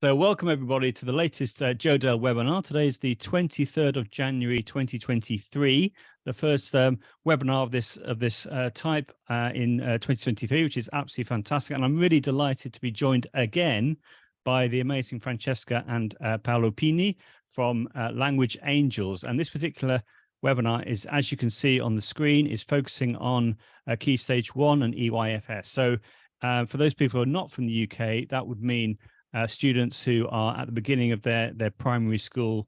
So welcome everybody to the latest Jodel webinar. Today is the 23rd of January 2023, the first webinar of this type in 2023, which is absolutely fantastic. And I'm really delighted to be joined again by the amazing Francesca and Paolo from Language Angels. And this particular webinar is, as you can see on the screen, is focusing on Key Stage 1 and EYFS. So for those people who are not from the UK, that would mean students who are at the beginning of their primary school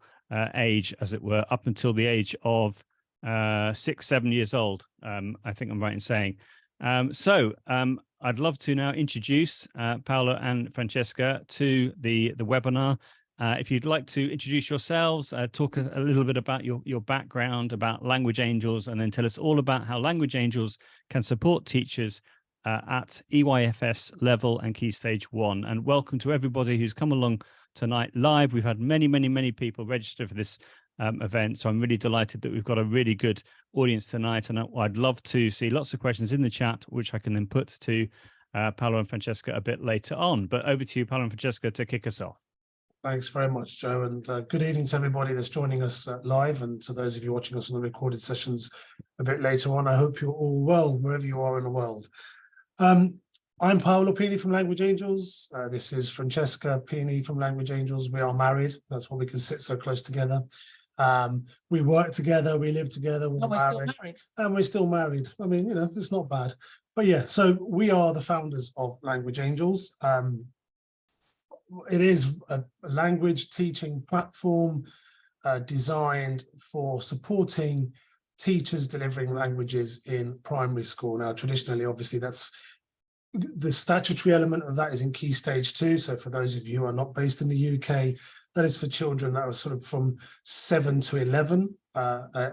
age, as it were, up until the age of 6-7 years old. I think I'm right in saying. I'd love to now introduce Paolo and Francesca to the webinar. If you'd like to introduce yourselves, talk a little bit about your background, about Language Angels, and then tell us all about how Language Angels can support teachers at EYFS level and Key Stage 1. And welcome to everybody who's come along tonight live. We've had many people register for this event, so I'm really delighted that we've got a really good audience tonight, and I'd love to see lots of questions in the chat, which I can then put to Paolo and Francesca a bit later on. But over to you, Paolo and Francesca, to kick us off. Thanks very much, Joe, and good evening to everybody that's joining us live, and to those of you watching us on the recorded sessions a bit later on. I hope you're all well, wherever you are in the world. I'm Paolo from Language Angels. This is Francesca from Language Angels. We are married. That's why we can sit so close together. We work together, we live together, we're married. And we're still married. I mean, you know, it's not bad. But yeah, so we are the founders of Language Angels. It is a language teaching platform designed for supporting teachers delivering languages in primary school. Now, traditionally, obviously, that's the statutory element of that is in Key Stage 2. So for those of you who are not based in the UK, that is for children that are sort of from 7 to 11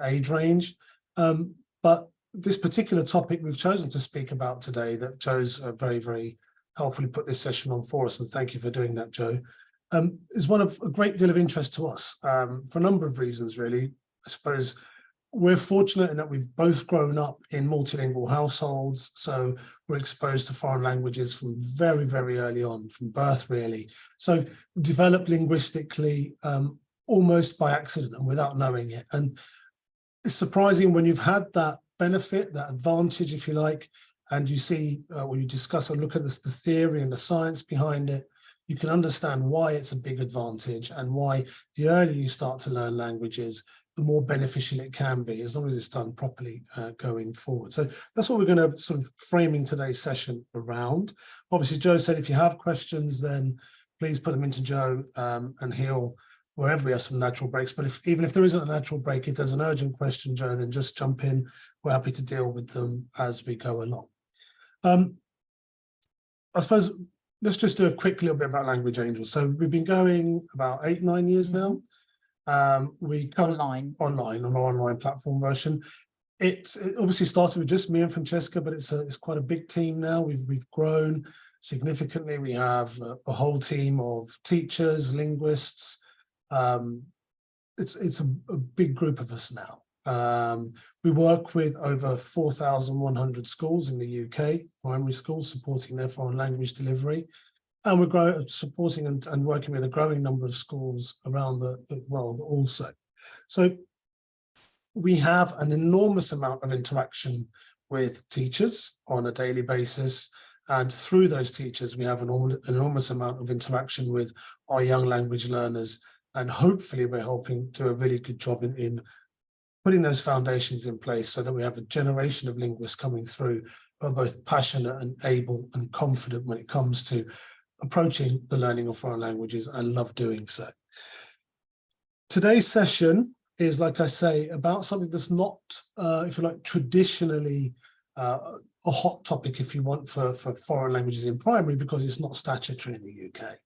age range. But this particular topic we've chosen to speak about today, that Joe's very helpfully put this session on for us, and thank you for doing that, Joe, is one of a great deal of interest to us for a number of reasons, really. I suppose we're fortunate in that we've both grown up in multilingual households, so we're exposed to foreign languages from very early on, from birth, really. So developed linguistically almost by accident and without knowing it. And it's surprising when you've had that benefit, that advantage, if you like, and you see, when you discuss or look at this, the theory and the science behind it, you can understand why it's a big advantage and why the earlier you start to learn languages, the more beneficial it can be, as long as it's done properly going forward. So that's what we're going to sort of framing today's session around. Obviously, Joe said if you have questions, then please put them into Joe, and he'll, wherever we have some natural breaks. But even if there isn't a natural break, if there's an urgent question, Joe, then just jump in. We're happy to deal with them as we go along. I suppose let's just do a quick little bit about Language Angels. So we've been going about 8-9 years now. We come online on our online platform version. It obviously started with just me and Francesca, but it's quite a big team now. We've grown significantly. We have a whole team of teachers, linguists. It's a big group of us now. We work with over 4,100 schools in the UK, primary schools, supporting their foreign language delivery. And we're supporting and working with a growing number of schools around the world also. So we have an enormous amount of interaction with teachers on a daily basis. And through those teachers, we have an enormous amount of interaction with our young language learners. And hopefully we're helping do a really good job in putting those foundations in place so that we have a generation of linguists coming through who are both passionate and able and confident when it comes to approaching the learning of foreign languages and love doing so. Today's session is, like I say, about something that's not, if you like, traditionally a hot topic, if you want, for foreign languages in primary, because it's not statutory in the UK.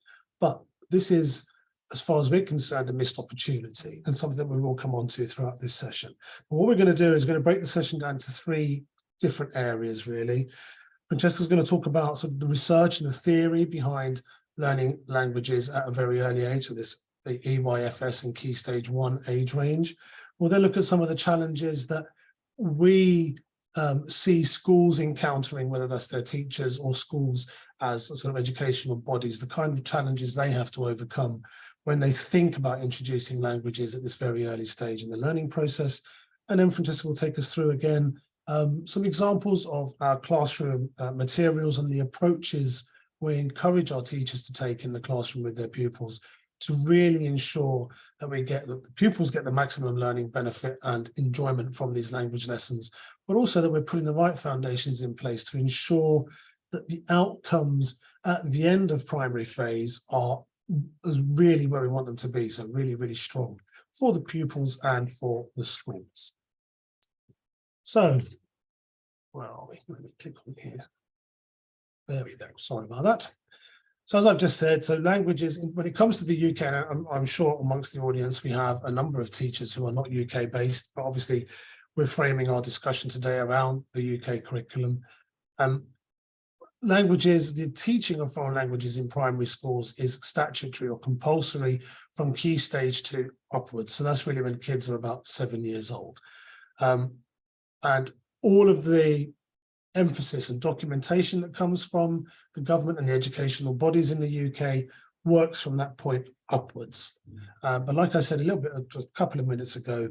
But this is, as far as we're concerned, a missed opportunity and something that we will come on to throughout this session. But what we're going to do is we're going to break the session down to 3 different areas, really. Francesca's going to talk about sort of the research and the theory behind learning languages at a very early age, so this EYFS and Key Stage 1 age range. We'll then look at some of the challenges that we see schools encountering, whether that's their teachers or schools as sort of educational bodies, the kind of challenges they have to overcome when they think about introducing languages at this very early stage in the learning process. And then Francesca will take us through again some examples of our classroom materials and the approaches we encourage our teachers to take in the classroom with their pupils to really ensure that the pupils get the maximum learning benefit and enjoyment from these language lessons, but also that we're putting the right foundations in place to ensure that the outcomes at the end of primary phase are really where we want them to be. So really, really strong for the pupils and for the schools. So, where are we? Let me click on here. There we go. Sorry about that. So as I've just said, so languages, when it comes to the UK, and I'm sure amongst the audience, we have a number of teachers who are not UK based, but obviously we're framing our discussion today around the UK curriculum. Languages, the teaching of foreign languages in primary schools is statutory or compulsory from Key Stage 2 upwards. So that's really when kids are about 7 years old. And all of the emphasis and documentation that comes from the government and the educational bodies in the UK works from that point upwards. But like I said a couple of minutes ago,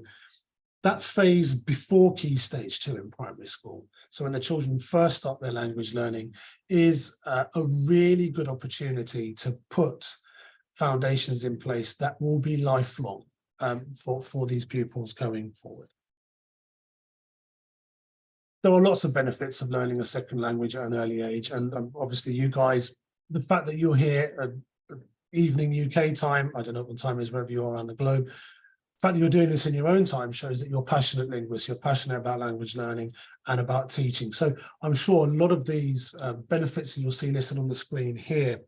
that phase before Key Stage 2 in primary school, so when the children first start their language learning, is a really good opportunity to put foundations in place that will be lifelong for these pupils going forward. There are lots of benefits of learning a second language at an early age, and obviously you guys, the fact that you're here at evening UK time, I don't know what the time is wherever you are around the globe, the fact that you're doing this in your own time shows that you're passionate linguists, you're passionate about language learning and about teaching. So I'm sure a lot of these benefits that you'll see listed on the screen here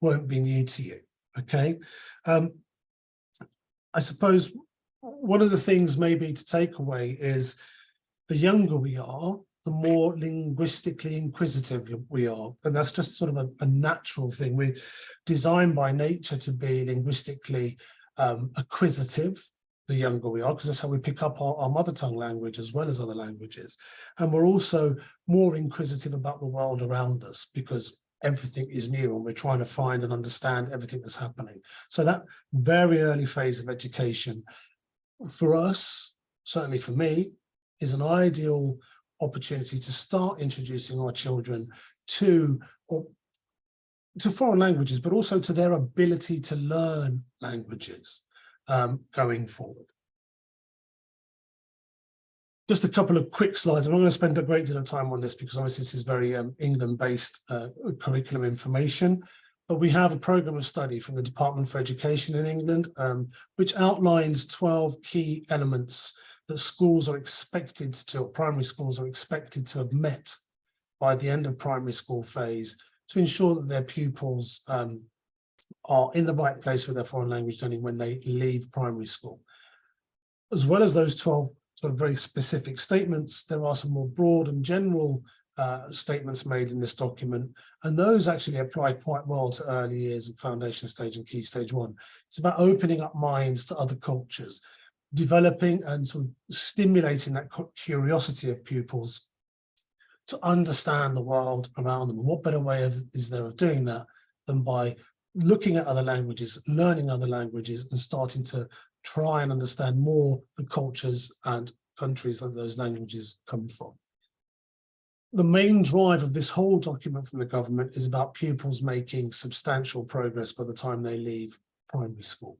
won't be new to you, okay? I suppose one of the things maybe to take away is the younger we are, the more linguistically inquisitive we are. And that's just sort of a natural thing. We're designed by nature to be linguistically acquisitive, the younger we are, because that's how we pick up our mother tongue language as well as other languages. And we're also more inquisitive about the world around us because everything is new and we're trying to find and understand everything that's happening. So that very early phase of education for us, certainly for me, is an ideal opportunity to start introducing our children to foreign languages, but also to their ability to learn languages going forward. Just a couple of quick slides. I'm not going to spend a great deal of time on this because obviously this is very England-based curriculum information, but we have a programme of study from the Department for Education in England, which outlines 12 key elements that schools are expected to, or primary schools are expected to have met by the end of primary school phase to ensure that their pupils are in the right place with their foreign language learning when they leave primary school. As well as those 12 sort of very specific statements, there are some more broad and general statements made in this document, and those actually apply quite well to early years and foundation stage and Key Stage 1. It's about opening up minds to other cultures, developing and sort of stimulating that curiosity of pupils to understand the world around them. And what better way is there of doing that than by looking at other languages, learning other languages, and starting to try and understand more the cultures and countries that those languages come from. The main drive of this whole document from the government is about pupils making substantial progress by the time they leave primary school.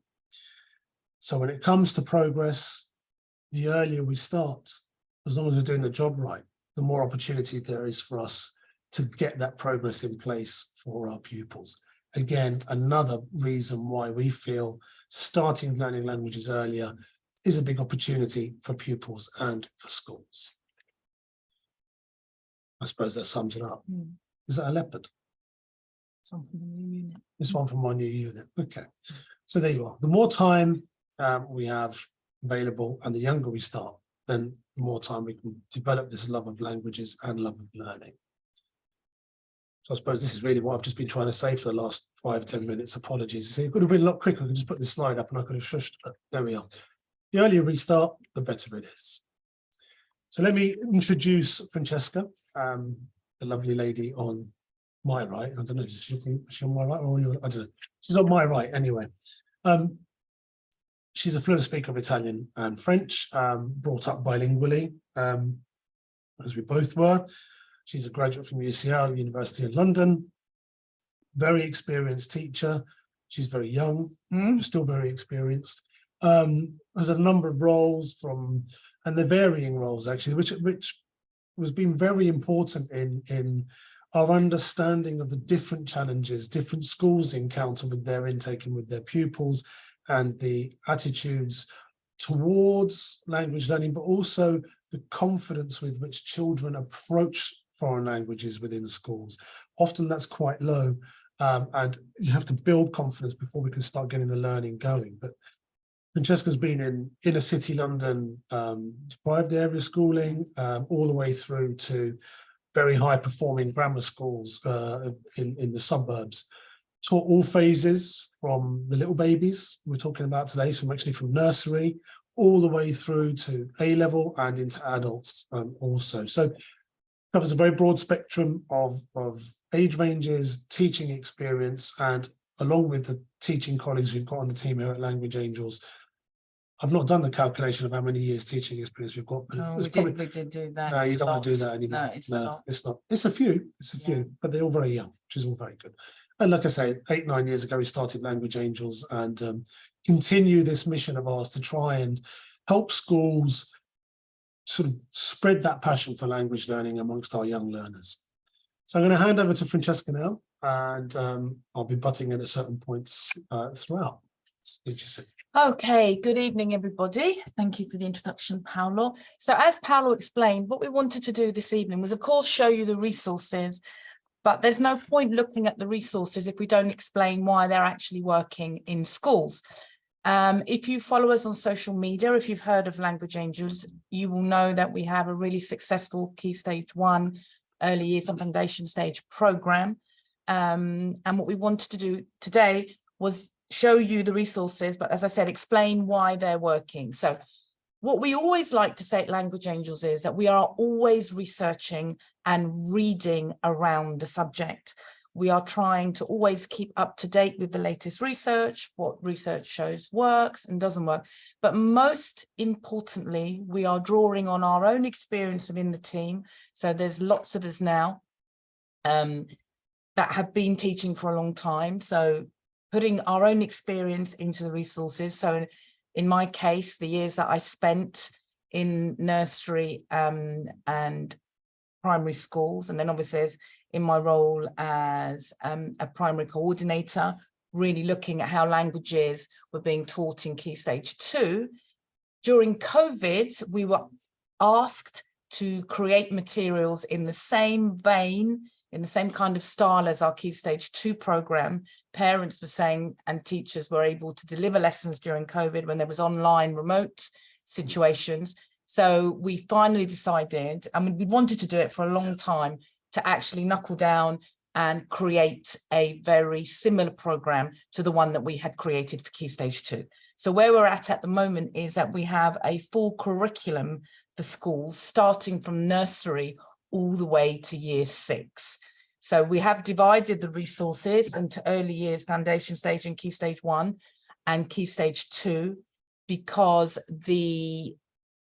So when it comes to progress, the earlier we start, as long as we're doing the job right, the more opportunity there is for us to get that progress in place for our pupils. Again, another reason why we feel starting learning languages earlier is a big opportunity for pupils and for schools. I suppose that sums it up. Is that a leopard? This one from the new unit. This one from my new unit. Okay. So there you are. The more time we have available and the younger we start, then the more time we can develop this love of languages and love of learning. So I suppose this is really what I've just been trying to say for the last 5-10 minutes. Apologies. See, it could have been a lot quicker. I could just put this slide up and I could have shushed. There we are. The earlier we start, the better it is. So let me introduce Francesca, the lovely lady on my right. I don't know. Is she on my right or on your? I don't know. She's on my right anyway. She's a fluent speaker of Italian and French, brought up bilingually, as we both were. She's a graduate from UCL, University of London. Very experienced teacher. She's very young, but still very experienced. Has a number of roles and they're varying roles actually, which has been very important in our understanding of the different challenges different schools encounter with their intake and with their pupils, and the attitudes towards language learning, but also the confidence with which children approach foreign languages within schools. Often that's quite low, and you have to build confidence before we can start getting the learning going. But Francesca's been in inner city London, deprived area schooling, all the way through to very high performing grammar schools in the suburbs. Taught all phases from the little babies we're talking about today, so actually from nursery all the way through to A-level and into adults also. So covers a very broad spectrum of age ranges, teaching experience, and along with the teaching colleagues we've got on the team here at Language Angels, I've not done the calculation of how many years teaching experience we've got. But No, we did do that. No, you don't want to do that anymore. No, it's not. It's not. It's a few, but they're all very young, which is all very good. And like I say, 8-9 years ago, we started Language Angels and continue this mission of ours to try and help schools sort of spread that passion for language learning amongst our young learners. So I'm going to hand over to Francesca now, and I'll be butting in at certain points throughout. Okay, good evening, everybody. Thank you for the introduction, Paolo. So as Paolo explained, what we wanted to do this evening was, of course, show you the resources, but there's no point looking at the resources if we don't explain why they're actually working in schools. If you follow us on social media, if you've heard of Language Angels, you will know that we have a really successful Key Stage 1 Early Years and Foundation Stage program. And what we wanted to do today was show you the resources, but as I said, explain why they're working. So what we always like to say at Language Angels is that we are always researching and reading around the subject. We are trying to always keep up to date with the latest research, what research shows works and doesn't work. But most importantly, we are drawing on our own experience within the team. So there's lots of us now that have been teaching for a long time. So putting our own experience into the resources. So in my case, the years that I spent in nursery and primary schools, and then obviously as in my role as a primary coordinator, really looking at how languages were being taught in Key Stage 2. During COVID, we were asked to create materials in the same vein, in the same kind of style as our Key Stage 2 program. Parents were saying, and teachers were able to deliver lessons during COVID when there was online remote situations. So we finally decided, I mean, we wanted to do it for a long time, to actually knuckle down and create a very similar program to the one that we had created for Key Stage 2. So where we're at the moment is that we have a full curriculum for schools, starting from nursery all the way to year 6. So we have divided the resources into Early Years Foundation Stage and Key Stage 1 and Key Stage 2, because the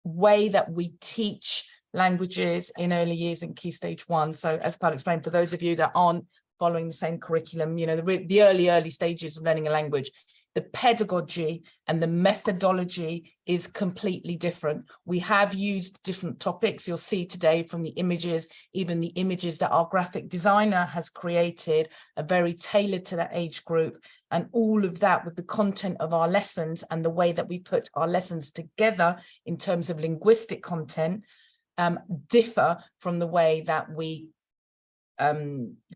way that we teach languages in early years and Key Stage 1. So as Paolo explained, for those of you that aren't following the same curriculum, you know, the early stages of learning a language, the pedagogy and the methodology is completely different. We have used different topics. You'll see today from the images, even the images that our graphic designer has created are very tailored to that age group, and all of that with the content of our lessons and the way that we put our lessons together in terms of linguistic content differ from the way that we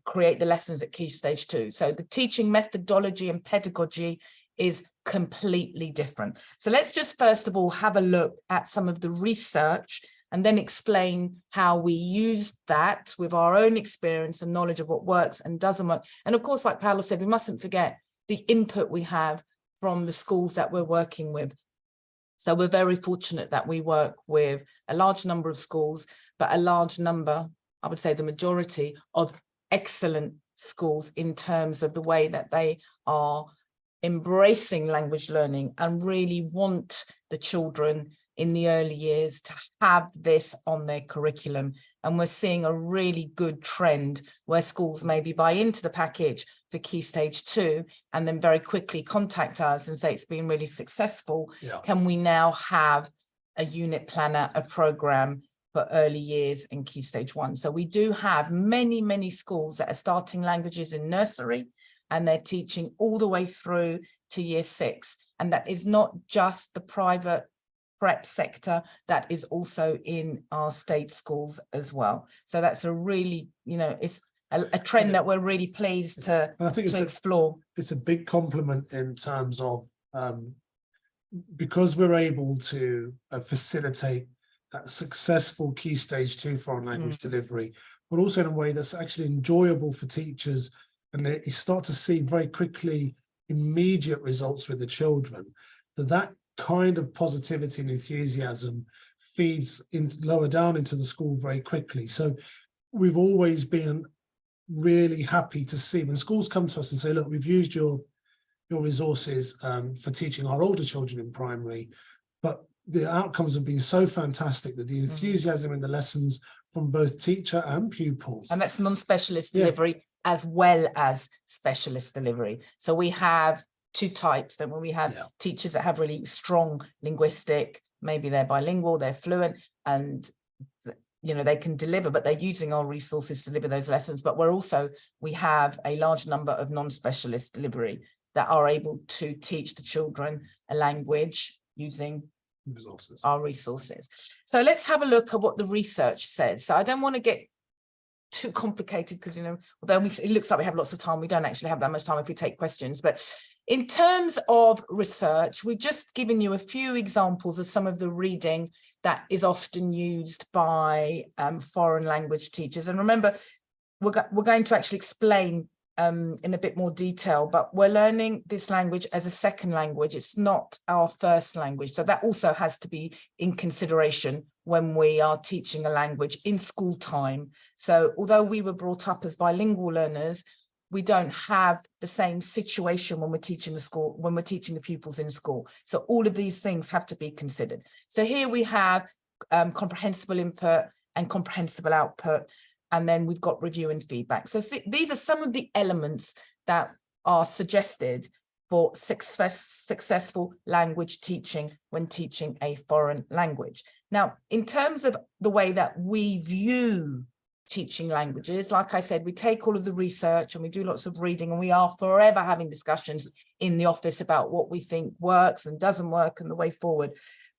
create the lessons at Key Stage 2. So the teaching methodology and pedagogy is completely different. So let's just first of all have a look at some of the research and then explain how we used that with our own experience and knowledge of what works and doesn't work. And of course, like Paolo said, we mustn't forget the input we have from the schools that we're working with. So we're very fortunate that we work with a large number of schools, but a large number, I would say the majority, of excellent schools in terms of the way that they are embracing language learning and really want the children in the early years to have this on their curriculum. And we're seeing a really good trend where schools maybe buy into the package for Key Stage 2 and then very quickly contact us and say it's been really successful. Yeah. Can we now have a unit planner, a program for early years and Key Stage 1? So we do have many, many schools that are starting languages in nursery and they're teaching all the way through to year 6. And that is not just the private prep sector, that is also in our state schools as well. So that's a really, it's a trend that we're really pleased to explore. It's a big compliment in terms of because we're able to facilitate that successful Key Stage 2 foreign language delivery, but also in a way that's actually enjoyable for teachers, and they start to see very quickly immediate results with the children, that kind of positivity and enthusiasm feeds lower down into the school very quickly. So we've always been really happy to see when schools come to us and say, look, we've used your resources for teaching our older children in primary, but the outcomes have been so fantastic that the enthusiasm in the lessons from both teacher and pupils. And that's non-specialist delivery as well as specialist delivery. So we have two types. Then when we have teachers that have really strong linguistic, maybe they're bilingual, they're fluent, and they can deliver, but they're using our resources to deliver those lessons. But we have a large number of non-specialist delivery that are able to teach the children a language using our resources. So let's have a look at what the research says. So I don't want to get too complicated because, although it looks like we have lots of time, we don't actually have that much time if we take questions. But in terms of research, we've just given you a few examples of some of the reading that is often used by foreign language teachers. And remember, we're going to actually explain in a bit more detail, but we're learning this language as a second language. It's not our first language. So that also has to be in consideration when we are teaching a language in school time. So although we were brought up as bilingual learners, we don't have the same situation when we're teaching the pupils in school. So all of these things have to be considered. So here we have comprehensible input and comprehensible output. And then we've got review and feedback. So these are some of the elements that are suggested for successful language teaching when teaching a foreign language. Now, in terms of the way that we view teaching languages, like I said, we take all of the research and we do lots of reading, and we are forever having discussions in the office about what we think works and doesn't work and the way forward.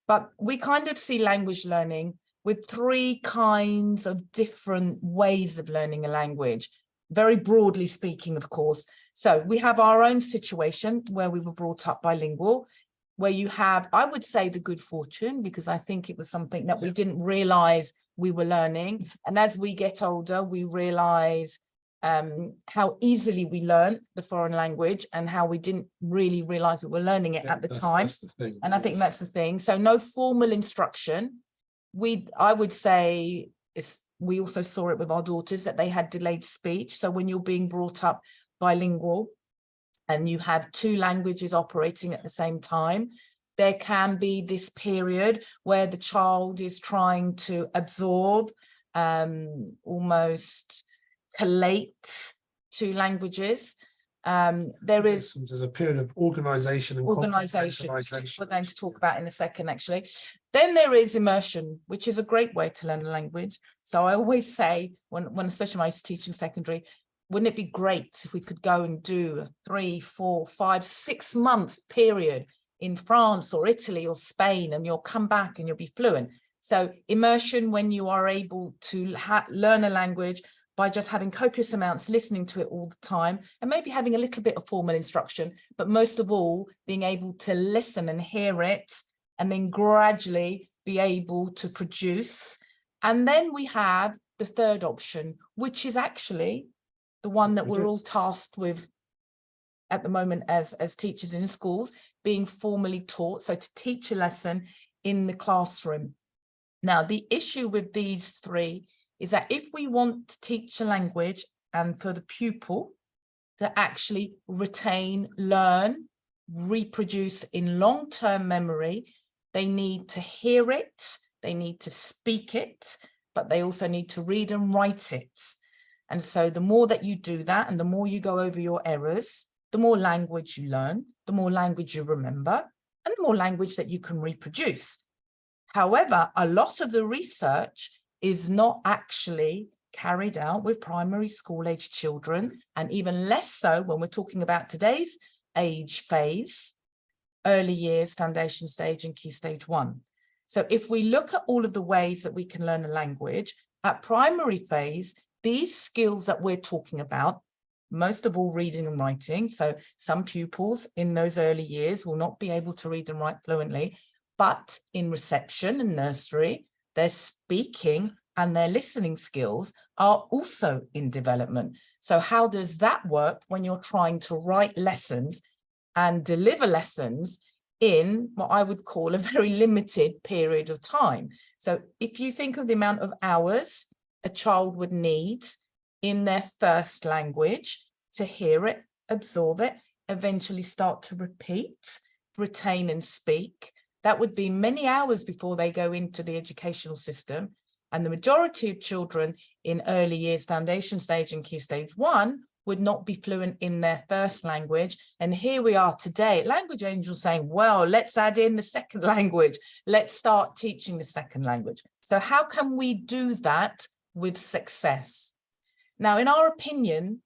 But we kind of see language learning with three kinds of different ways of learning a language, very broadly speaking, of course. So we have our own situation where we were brought up bilingual, where you have, I would say, the good fortune, because I think it was something that we didn't realize we were learning. And as we get older, we realize how easily we learn the foreign language and how we didn't really realize we were learning it at the time. That's the thing. And I think that's the thing. So no formal instruction. I would say we also saw it with our daughters that they had delayed speech. So when you're being brought up bilingual and you have two languages operating at the same time, there can be this period where the child is trying to absorb, almost collate two languages. There's a period of organization and organization, which we're going to talk about in a second, actually. Then there is immersion, which is a great way to learn a language. So I always say, especially when I used to teach in secondary, wouldn't it be great if we could go and do a 3, 4, 5, 6 month period in France or Italy or Spain, and you'll come back and you'll be fluent. So immersion, when you are able to learn a language by just having copious amounts, listening to it all the time, and maybe having a little bit of formal instruction, but most of all, being able to listen and hear it, and then gradually be able to produce. And then we have the third option, which is actually the one that we're all tasked with at the moment as teachers in schools, being formally taught. So to teach a lesson in the classroom. Now, the issue with these three is that if we want to teach a language and for the pupil to actually retain, learn, reproduce in long-term memory, they need to hear it, they need to speak it, but they also need to read and write it. And so the more that you do that, and the more you go over your errors, the more language you learn, the more language you remember, and the more language that you can reproduce. However, a lot of the research is not actually carried out with primary school age children, and even less so when we're talking about today's age phase, early years, foundation stage, and key stage 1. So if we look at all of the ways that we can learn a language at primary phase, these skills that we're talking about, most of all reading and writing. So some pupils in those early years will not be able to read and write fluently, but in reception and nursery, their speaking and their listening skills are also in development. So how does that work when you're trying to write lessons and deliver lessons in what I would call a very limited period of time? So if you think of the amount of hours a child would need in their first language to hear it, absorb it, eventually start to repeat, retain and speak, that would be many hours before they go into the educational system. And the majority of children in early years, foundation stage and key stage 1 would not be fluent in their first language. And here we are today, Language Angel saying, well, let's add in the second language. Let's start teaching the second language. So how can we do that with success? Now, in our opinion,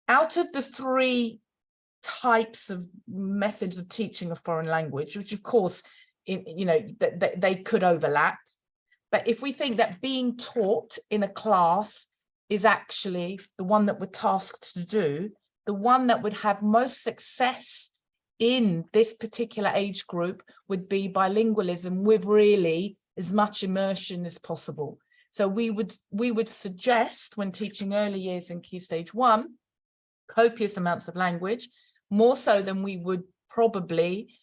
out of the 3 types of methods of teaching a foreign language, which of course, they could overlap, but if we think that being taught in a class is actually the one that we're tasked to do, the one that would have most success in this particular age group would be bilingualism with really as much immersion as possible. So we would suggest, when teaching early years in key stage 1, copious amounts of language, more so than we would probably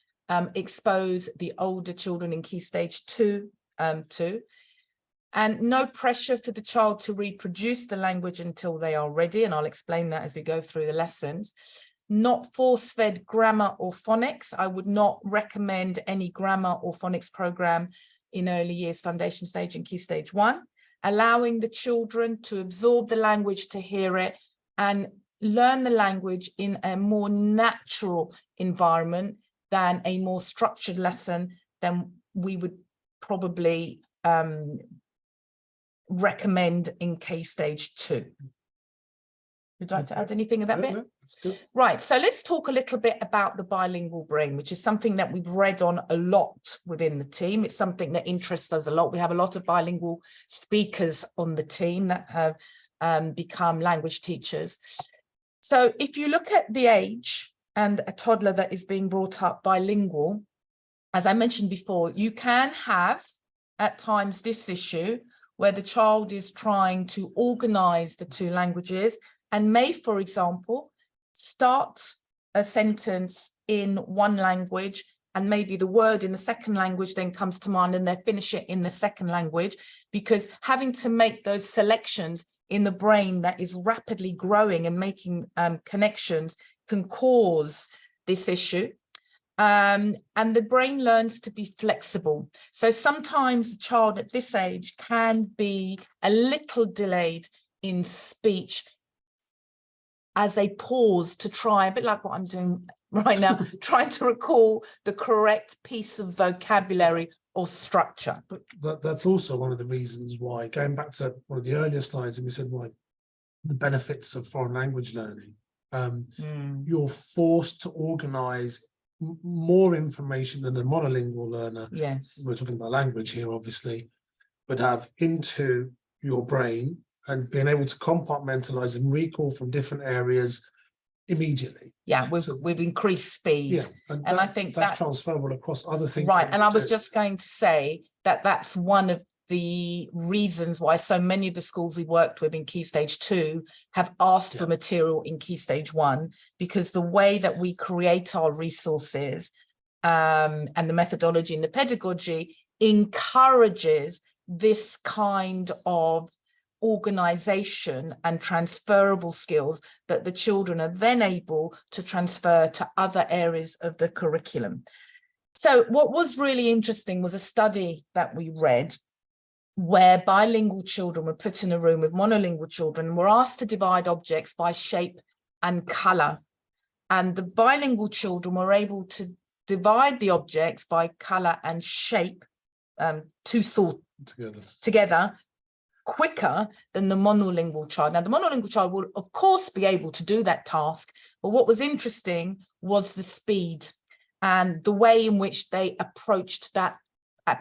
expose the older children in key stage 2 to. And no pressure for the child to reproduce the language until they are ready, and I'll explain that as we go through the lessons. Not force-fed grammar or phonics. I would not recommend any grammar or phonics program in early years, foundation stage and key stage 1. Allowing the children to absorb the language, to hear it, and learn the language in a more natural environment than a more structured lesson than we would probably recommend in key stage 2. Would you like to add anything to that bit? No, that's good. Right, so let's talk a little bit about the bilingual brain, which is something that we've read on a lot within the team. It's something that interests us a lot. We have a lot of bilingual speakers on the team that have become language teachers. So if you look at the age and a toddler that is being brought up bilingual, as I mentioned before, you can have at times this issue where the child is trying to organize the 2 languages and may, for example, start a sentence in one language and maybe the word in the second language then comes to mind and they finish it in the second language, because having to make those selections in the brain that is rapidly growing and making connections can cause this issue. And the brain learns to be flexible. So sometimes a child at this age can be a little delayed in speech as they pause to try, a bit like what I'm doing right now, trying to recall the correct piece of vocabulary or structure. But that's also one of the reasons why, going back to one of the earlier slides, and we said why the benefits of foreign language learning, you're forced to organize more information than a monolingual learner, yes, we're talking about language here obviously, would have into your brain, and being able to compartmentalize and recall from different areas immediately. Yeah, with increased speed. Yeah, and I think that's transferable across other things. Right, and I was just going to say that that's one of the reasons why so many of the schools we worked with in key stage 2 have asked for material in key stage 1, because the way that we create our resources and the methodology and the pedagogy encourages this kind of organization and transferable skills that the children are then able to transfer to other areas of the curriculum. So what was really interesting was a study that we read where bilingual children were put in a room with monolingual children and were asked to divide objects by shape and color. And the bilingual children were able to divide the objects by color and shape together quicker than the monolingual child. Now, the monolingual child will, of course, be able to do that task, but what was interesting was the speed and the way in which they approached that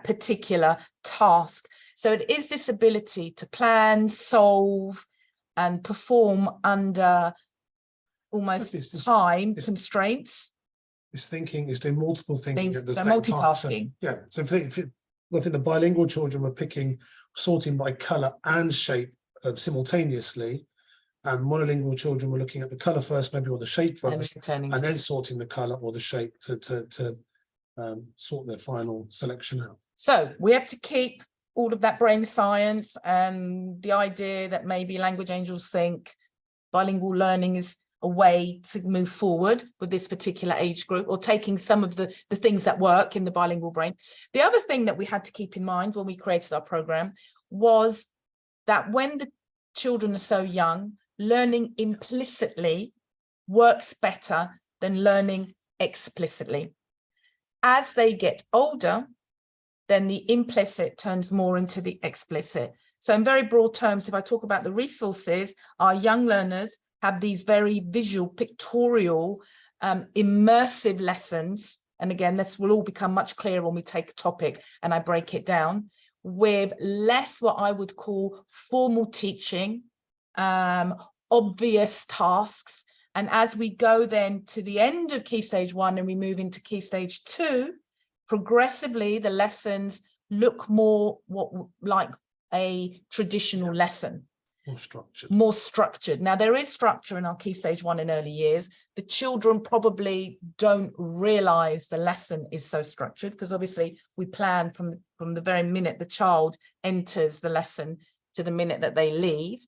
particular task. So it is this ability to plan, solve, and perform under almost time constraints. It's thinking, it's doing multiple thinking at the so same multitasking. time. So, yeah, so I think the bilingual children were sorting by colour and shape simultaneously, and monolingual children were looking at the colour first, maybe, or the shape first, and then sorting the colour or the shape to sort their final selection out. So we have to keep all of that brain science and the idea that maybe language angels think bilingual learning is a way to move forward with this particular age group, or taking some of the things that work in the bilingual brain. The other thing that we had to keep in mind when we created our program was that when the children are so young, learning implicitly works better than learning explicitly. As they get older, then the implicit turns more into the explicit. So in very broad terms, if I talk about the resources, our young learners have these very visual, pictorial, immersive lessons. And again, this will all become much clearer when we take a topic and I break it down, with less what I would call formal teaching, obvious tasks. And as we go then to the end of Key Stage 1 and we move into Key Stage 2, progressively the lessons look more like a traditional lesson. More structured. Now, there is structure in our Key Stage 1 in early years. The children probably don't realize the lesson is so structured, because obviously we plan from the very minute the child enters the lesson to the minute that they leave.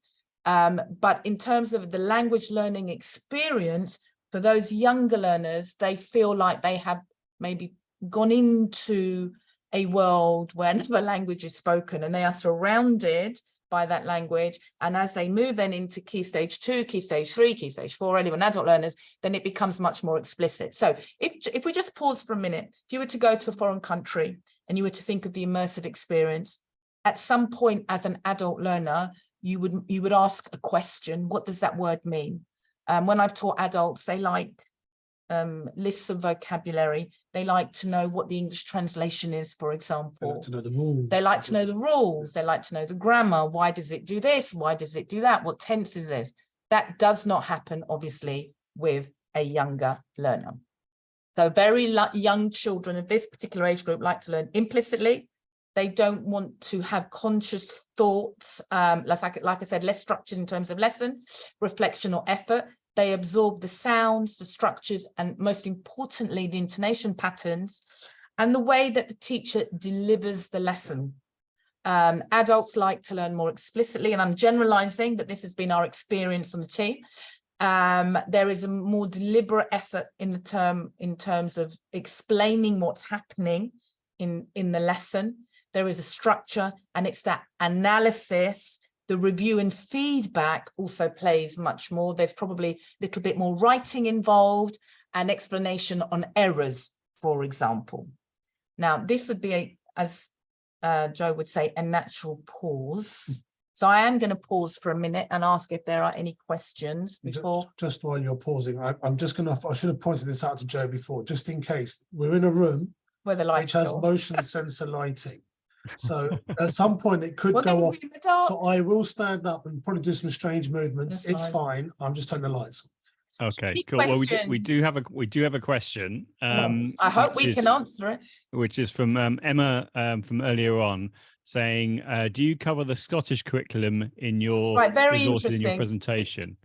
But in terms of the language learning experience, for those younger learners, they feel like they have maybe gone into a world where another language is spoken and they are surrounded by that language. And as they move then into Key Stage 2, Key Stage 3, Key Stage 4, even adult learners, then it becomes much more explicit. So if we just pause for a minute, if you were to go to a foreign country and you were to think of the immersive experience, at some point as an adult learner, you would ask a question: what does that word mean? When I've taught adults, they like lists of vocabulary. They like to know what the English translation is, for example. They like to know the rules. They like to know the rules. They like to know the grammar. Why does it do this? Why does it do that? What tense is this? That does not happen, obviously, with a younger learner. So very young children of this particular age group like to learn implicitly. They don't want to have conscious thoughts, like I said, less structured in terms of lesson, reflection or effort. They absorb the sounds, the structures, and most importantly, the intonation patterns and the way that the teacher delivers the lesson. Adults like to learn more explicitly, and I'm generalizing, but this has been our experience on the team. There is a more deliberate effort in terms of explaining what's happening in the lesson. There is a structure, and it's that analysis. The review and feedback also plays much more. There's probably a little bit more writing involved and explanation on errors, for example. Now, this would be, as Joe would say, a natural pause. So I am going to pause for a minute and ask if there are any questions before. Just while you're pausing, I should have pointed this out to Joe before, just in case. We're in a room where the light which has motion sensor lighting. So at some point it could go off. So I will stand up and probably do some strange movements. It's fine. I'm just turning the lights on. Okay, cool. Well, we do have a question. I hope we can answer it. Which is from Emma from earlier on, saying, do you cover the Scottish curriculum in your resources in your presentation?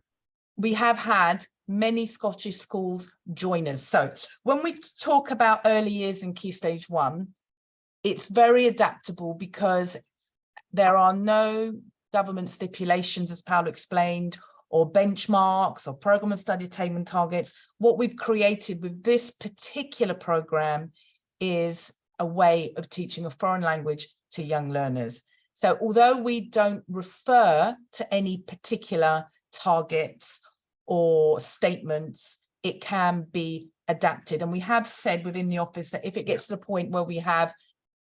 We have had many Scottish schools join us. So when we talk about early years in Key Stage 1, it's very adaptable because there are no government stipulations, as Paolo explained, or benchmarks or program of study attainment targets. What we've created with this particular program is a way of teaching a foreign language to young learners. So although we don't refer to any particular targets or statements, it can be adapted. And we have said within the office that if it gets to the point where we have,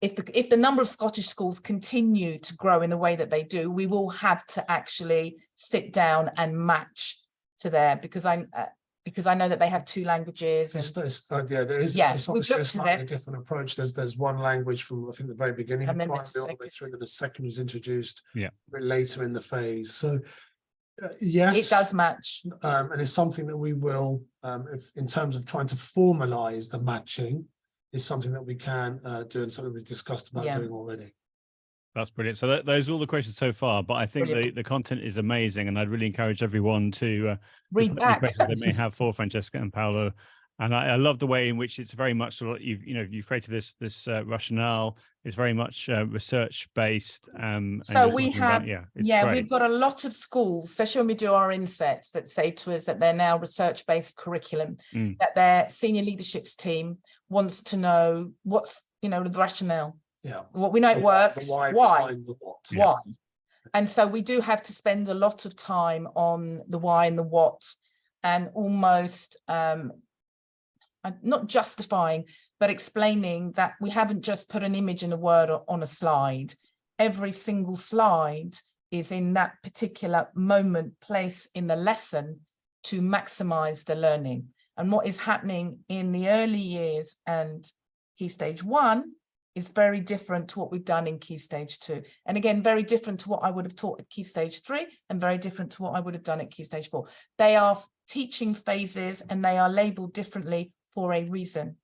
if the number of Scottish schools continue to grow in the way that they do, we will have to actually sit down and match to there, because I know that they have two languages. And, there is obviously a slightly different approach. There's one language from, I think, the very beginning of primary all the way through, that the second was introduced a bit later in the phase. So yes, it does match, and it's something that we will, if in terms of trying to formalize the matching, is something that we can do, and something we've discussed about doing already. That's brilliant. So those are all the questions so far, but I think the content is amazing, and I'd really encourage everyone to read put back any questions they may have for Francesca and Paolo. And I love the way in which it's very much sort of, you've created this rationale. It's very much research based. So we have, great. We've got a lot of schools, especially when we do our insets, that say to us that they're now research based curriculum, that their senior leaderships team wants to know what's, the rationale. Yeah. What we know it works. Why? The what. Why? And so we do have to spend a lot of time on the why and the what, and almost not justifying, but explaining that we haven't just put an image and a word on a slide. Every single slide is in that particular moment, place in the lesson to maximize the learning. And what is happening in the early years and Key Stage 1 is very different to what we've done in Key Stage 2. And again, very different to what I would have taught at Key Stage 3, and very different to what I would have done at Key Stage 4. They are teaching phases, and they are labeled differently for a reason.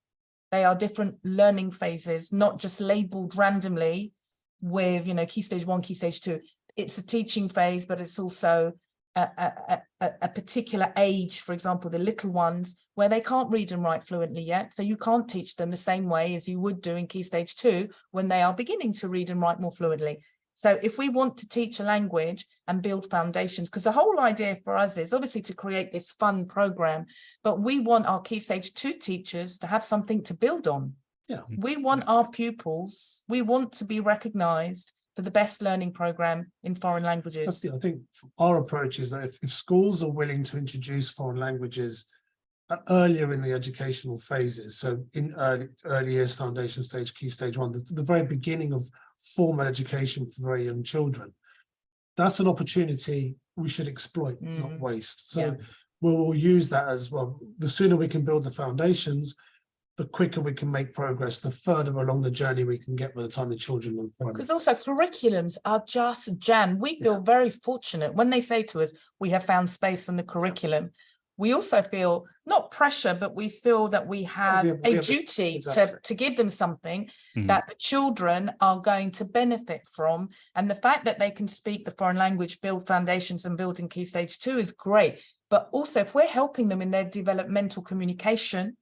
They are different learning phases, not just labeled randomly with, Key Stage 1, Key Stage 2. It's a teaching phase, but it's also a particular age, for example, the little ones, where they can't read and write fluently yet. So you can't teach them the same way as you would do in Key Stage 2 when they are beginning to read and write more fluently. So if we want to teach a language and build foundations, because the whole idea for us is obviously to create this fun program, but we want our Key Stage 2 teachers to have something to build on. Yeah. We want our pupils, we want to be recognized for the best learning program in foreign languages. I think our approach is that if schools are willing to introduce foreign languages earlier in the educational phases, so in early years, foundation stage, Key Stage 1, the very beginning of formal education for very young children, that's an opportunity we should exploit, not waste. So we'll use that as well. The sooner we can build the foundations, the quicker we can make progress, the further along the journey we can get by the time the children are primary. Because also curriculums are just jammed. We feel very fortunate when they say to us, we have found space in the curriculum. We also feel not pressure, but we feel that we have a duty to give them something that the children are going to benefit from. And the fact that they can speak the foreign language, build foundations and build in Key Stage 2 is great. But also if we're helping them in their developmental communication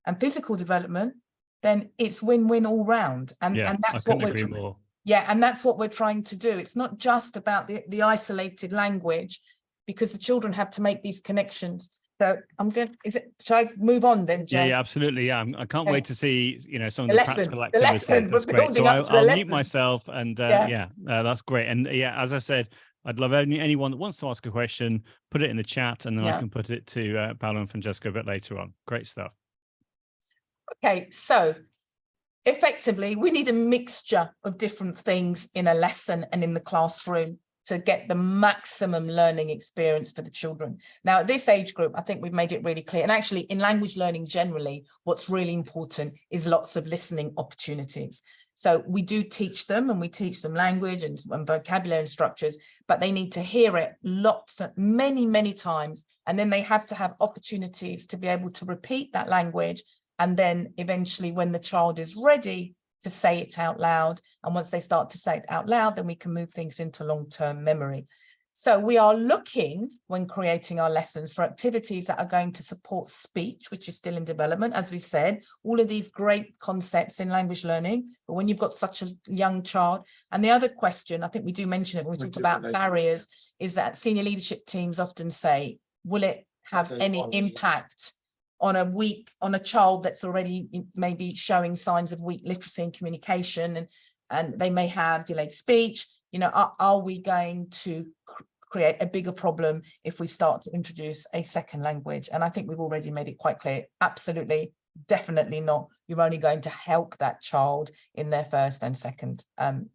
and physical development, then it's win-win all round. And that's what we're doing. And that's what we're trying to do. It's not just about the isolated language, because the children have to make these connections. So I'm going. Shall I move on then, Jay? Yeah, absolutely. Yeah, I can't wait to see some of the practical activities. That's great. So I'll mute myself, and that's great. And as I said, I'd love anyone that wants to ask a question, put it in the chat, and then I can put it to Paolo and Francesca a bit later on. Great stuff. Okay, so effectively, we need a mixture of different things in a lesson and in the classroom to get the maximum learning experience for the children. Now, at this age group, I think we've made it really clear. And actually, in language learning generally, what's really important is lots of listening opportunities. So we do teach them, and we teach them language and vocabulary and structures, but they need to hear it many times. And then they have to have opportunities to be able to repeat that language. And then eventually, when the child is ready, to say it out loud. And once they start to say it out loud, then we can move things into long-term memory. So we are looking, when creating our lessons, for activities that are going to support speech, which is still in development. As we said, all of these great concepts in language learning, but when you've got such a young child. And the other question, I think we do mention it when we talk about barriers, is that senior leadership teams often say, will it have any impact on a child that's already maybe showing signs of weak literacy and communication, and they may have delayed speech? You know, are we going to create a bigger problem if we start to introduce a second language? And I think we've already made it quite clear, absolutely, definitely not. You're only going to help that child in their first and second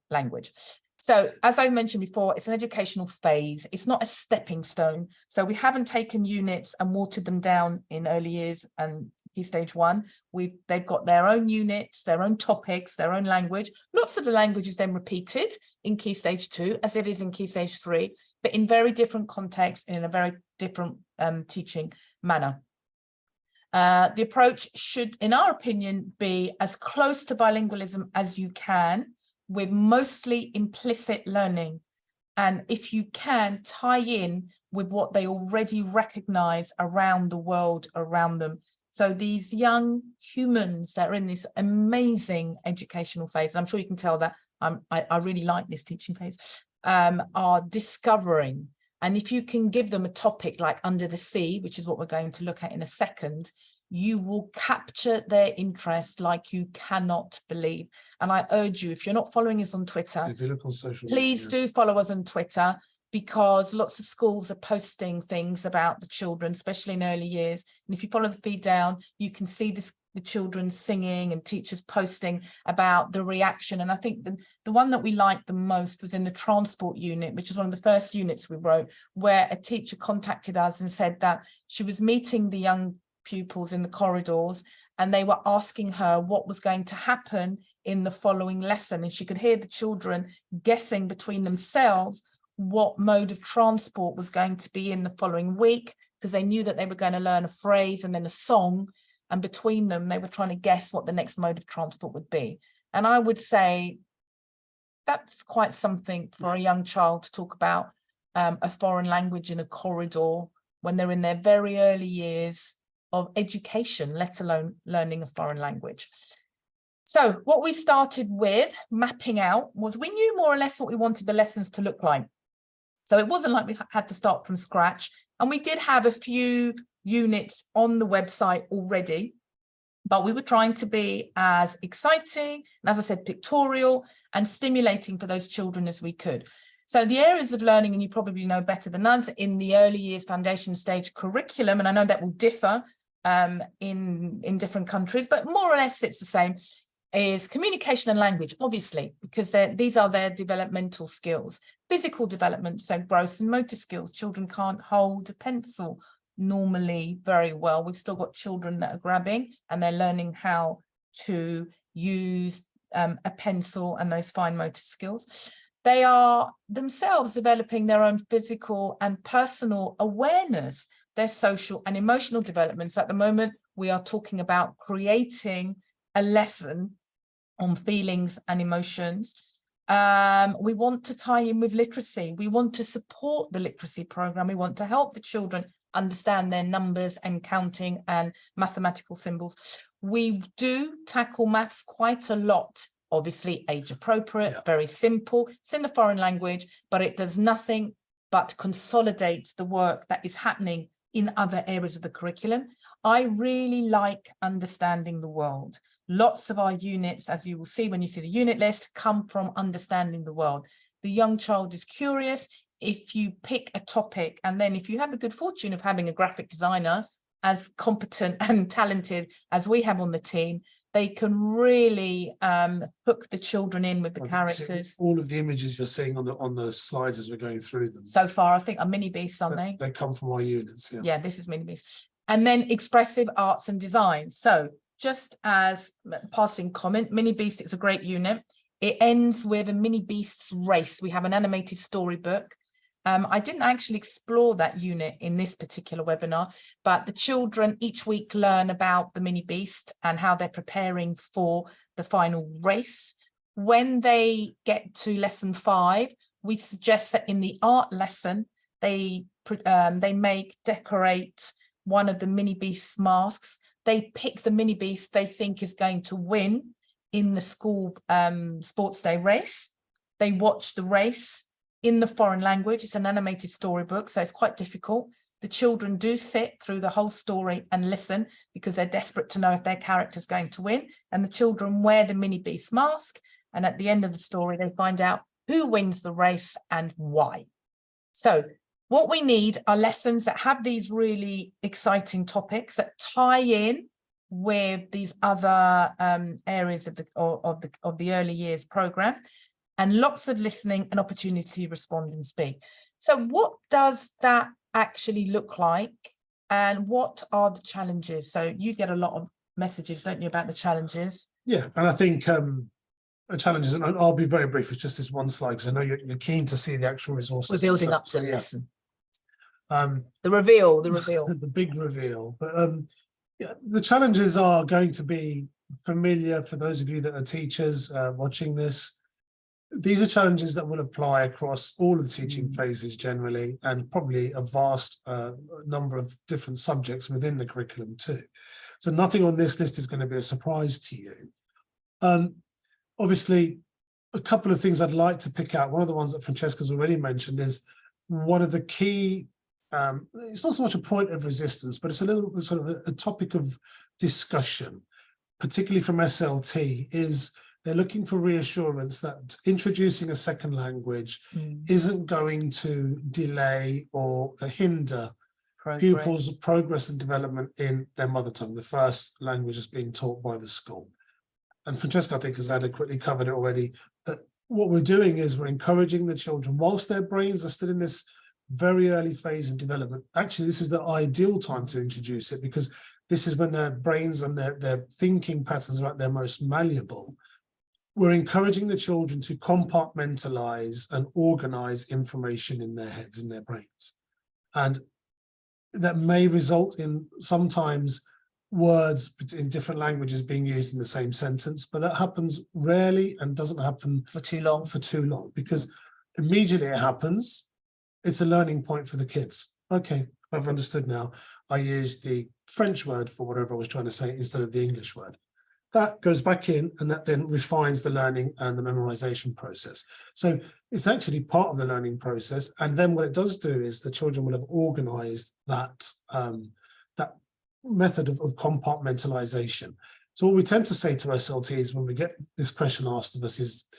language. So as I mentioned before, it's an educational phase. It's not a stepping stone. So we haven't taken units and watered them down in early years and Key Stage 1. They've got their own units, their own topics, their own language. Lots of the language is then repeated in Key Stage 2, as it is in Key Stage 3, but in very different contexts and in a very different teaching manner. The approach should, in our opinion, be as close to bilingualism as you can, with mostly implicit learning. And if you can, tie in with what they already recognize around the world around them. So these young humans that are in this amazing educational phase, and I'm sure you can tell that I really like this teaching phase, are discovering. And if you can give them a topic like Under the Sea, which is what we're going to look at in a second, you will capture their interest like you cannot believe. And I urge you, if you're not following us on Twitter, if you look on social please do follow us on Twitter, because lots of schools are posting things about the children, especially in early years. And if you follow the feed down, you can see the children singing and teachers posting about the reaction. And I think the one that we liked the most was in the transport unit, which is one of the first units we wrote, where a teacher contacted us and said that she was meeting the young pupils in the corridors and they were asking her what was going to happen in the following lesson, and she could hear the children guessing between themselves what mode of transport was going to be in the following week, because they knew that they were going to learn a phrase and then a song, and between them they were trying to guess what the next mode of transport would be. And I would say that's quite something for a young child to talk about a foreign language in a corridor when they're in their very early years of education, let alone learning a foreign language. So what we started with mapping out was, we knew more or less what we wanted the lessons to look like. So it wasn't like we had to start from scratch. And we did have a few units on the website already, but we were trying to be as exciting, and as I said, pictorial and stimulating for those children as we could. So the areas of learning, and you probably know better than us, in the early years foundation stage curriculum, and I know that will differ in different countries, but more or less it's the same, is communication and language, obviously, because these are their developmental skills. Physical development, so gross and motor skills. Children can't hold a pencil normally very well. We've still got children that are grabbing and they're learning how to use a pencil and those fine motor skills. They are themselves developing their own physical and personal awareness, their social and emotional developments. At the moment, we are talking about creating a lesson on feelings and emotions. We want to tie in with literacy. We want to support the literacy program. We want to help the children understand their numbers and counting and mathematical symbols. We do tackle maths quite a lot, obviously age appropriate, very simple. It's in the foreign language, but it does nothing but consolidate the work that is happening in other areas of the curriculum. I really like understanding the world. Lots of our units, as you will see when you see the unit list, come from understanding the world. The young child is curious. If you pick a topic, and then if you have the good fortune of having a graphic designer as competent and talented as we have on the team, they can really hook the children in with the characters. All of the images you're seeing on the slides as we're going through them. So far, I think are mini beasts, aren't they? They come from our units. Yeah, this is mini beasts. And then expressive arts and design. So just as passing comment, mini beasts is a great unit. It ends with a mini beasts race. We have an animated storybook. I didn't actually explore that unit in this particular webinar, but the children each week learn about the mini beast and how they're preparing for the final race. When they get to lesson 5, we suggest that in the art lesson, they decorate one of the mini beast masks. They pick the mini beast they think is going to win in the school sports day race. They watch the race in the foreign language. It's an animated storybook, so it's quite difficult. The children do sit through the whole story and listen because they're desperate to know if their character's going to win. And the children wear the mini beast mask. And at the end of the story, they find out who wins the race and why. So what we need are lessons that have these really exciting topics that tie in with these other areas of the early years program, and lots of listening and opportunity to respond and speak. So what does that actually look like, and what are the challenges? So you get a lot of messages, don't you, about the challenges? Yeah, and I think the challenges, and I'll be very brief, it's just this one slide because I know you're keen to see the actual resources. We're building up to the lesson. The reveal. The big reveal. But yeah, the challenges are going to be familiar for those of you that are teachers watching this. These are challenges that will apply across all of the teaching phases generally, and probably a vast number of different subjects within the curriculum too. So nothing on this list is going to be a surprise to you. Obviously, a couple of things I'd like to pick out. One of the ones that Francesca's already mentioned is one of the key, it's not so much a point of resistance, but it's a little sort of a topic of discussion, particularly from SLT, is they're looking for reassurance that introducing a second language isn't going to delay or hinder pupils' progress and development in their mother tongue, the first language is being taught by the school. And Francesca, I think, has adequately covered it already, that what we're doing is we're encouraging the children, whilst their brains are still in this very early phase of development. Actually, this is the ideal time to introduce it, because this is when their brains and their thinking patterns are at their most malleable. We're encouraging the children to compartmentalize and organize information in their heads, in their brains. And that may result in sometimes words in different languages being used in the same sentence, but that happens rarely and doesn't happen for too long, because immediately it happens, it's a learning point for the kids. Okay, I've understood now. I used the French word for whatever I was trying to say instead of the English word. That goes back in, and that then refines the learning and the memorization process. So it's actually part of the learning process. And then what it does do is the children will have organized that, that method of compartmentalization. So what we tend to say to SLTs when we get this question asked of us is,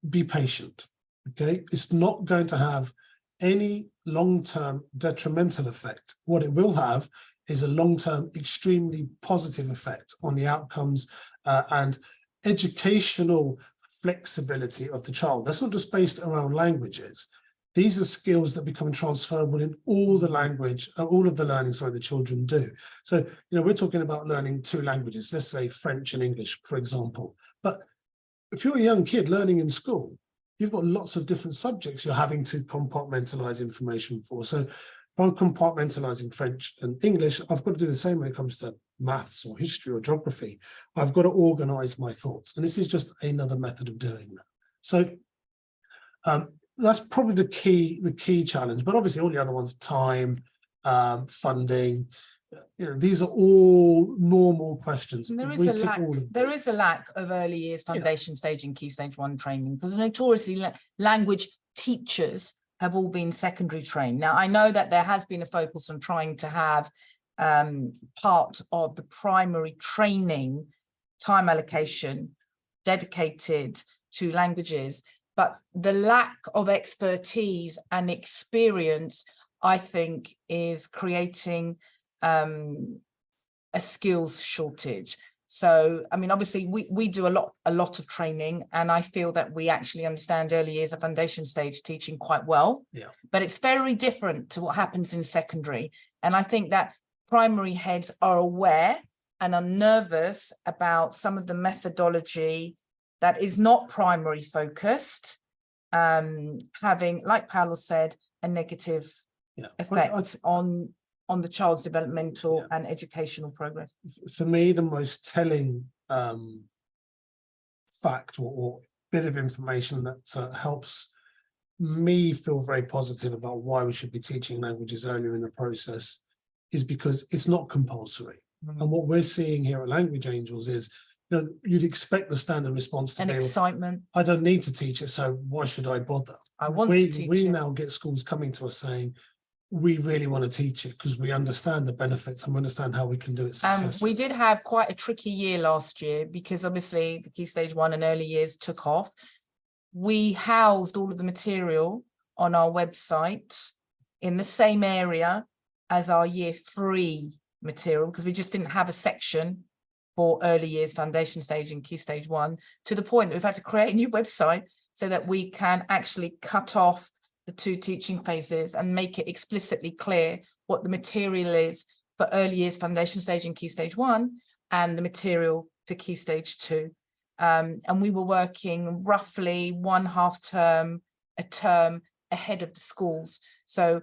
be patient, okay? It's not going to have any long-term detrimental effect. What it will have is a long-term, extremely positive effect on the outcomes and educational flexibility of the child. That's not just based around languages. These are skills that become transferable in all the all of the learning, the children do. So, you know, we're talking about learning two languages, let's say French and English, for example. But if you're a young kid learning in school, you've got lots of different subjects you're having to compartmentalize information for. So if I'm compartmentalizing French and English, I've got to do the same when it comes to maths or history or geography. I've got to organize my thoughts. And this is just another method of doing that. So that's probably the key challenge. But obviously all the other ones, time, funding, you know, these are all normal questions. And there is a lack of early years foundation stage and key stage 1 training, because notoriously language teachers have all been secondary trained. Now, I know that there has been a focus on trying to have part of the primary training time allocation dedicated to languages, but the lack of expertise and experience, I think, is creating a skills shortage. So, I mean, obviously we do a lot of training, and I feel that we actually understand early years of foundation stage teaching quite well, but it's very different to what happens in secondary. And I think that primary heads are aware and are nervous about some of the methodology that is not primary focused, having, like Paolo said, a negative effect on the child's developmental and educational progress. For me, the most telling fact or bit of information that helps me feel very positive about why we should be teaching languages earlier in the process is because it's not compulsory. And what we're seeing here at Language Angels is, you know, you'd expect the standard response to And be excitement. I don't need to teach it, so why should I bother? I want to teach we it. now get schools coming to us saying, we really want to teach it because we understand the benefits and we understand how we can do it successfully. We did have quite a tricky year last year because obviously the Key Stage 1 and early years took off. We housed all of the material on our website in the same area as our year 3 material, because we just didn't have a section for early years, foundation stage and Key Stage 1, to the point that we've had to create a new website so that we can actually cut off the 2 teaching phases and make it explicitly clear what the material is for early years, foundation stage and Key Stage 1, and the material for Key Stage 2. And we were working roughly 1/2 term ahead of the schools. So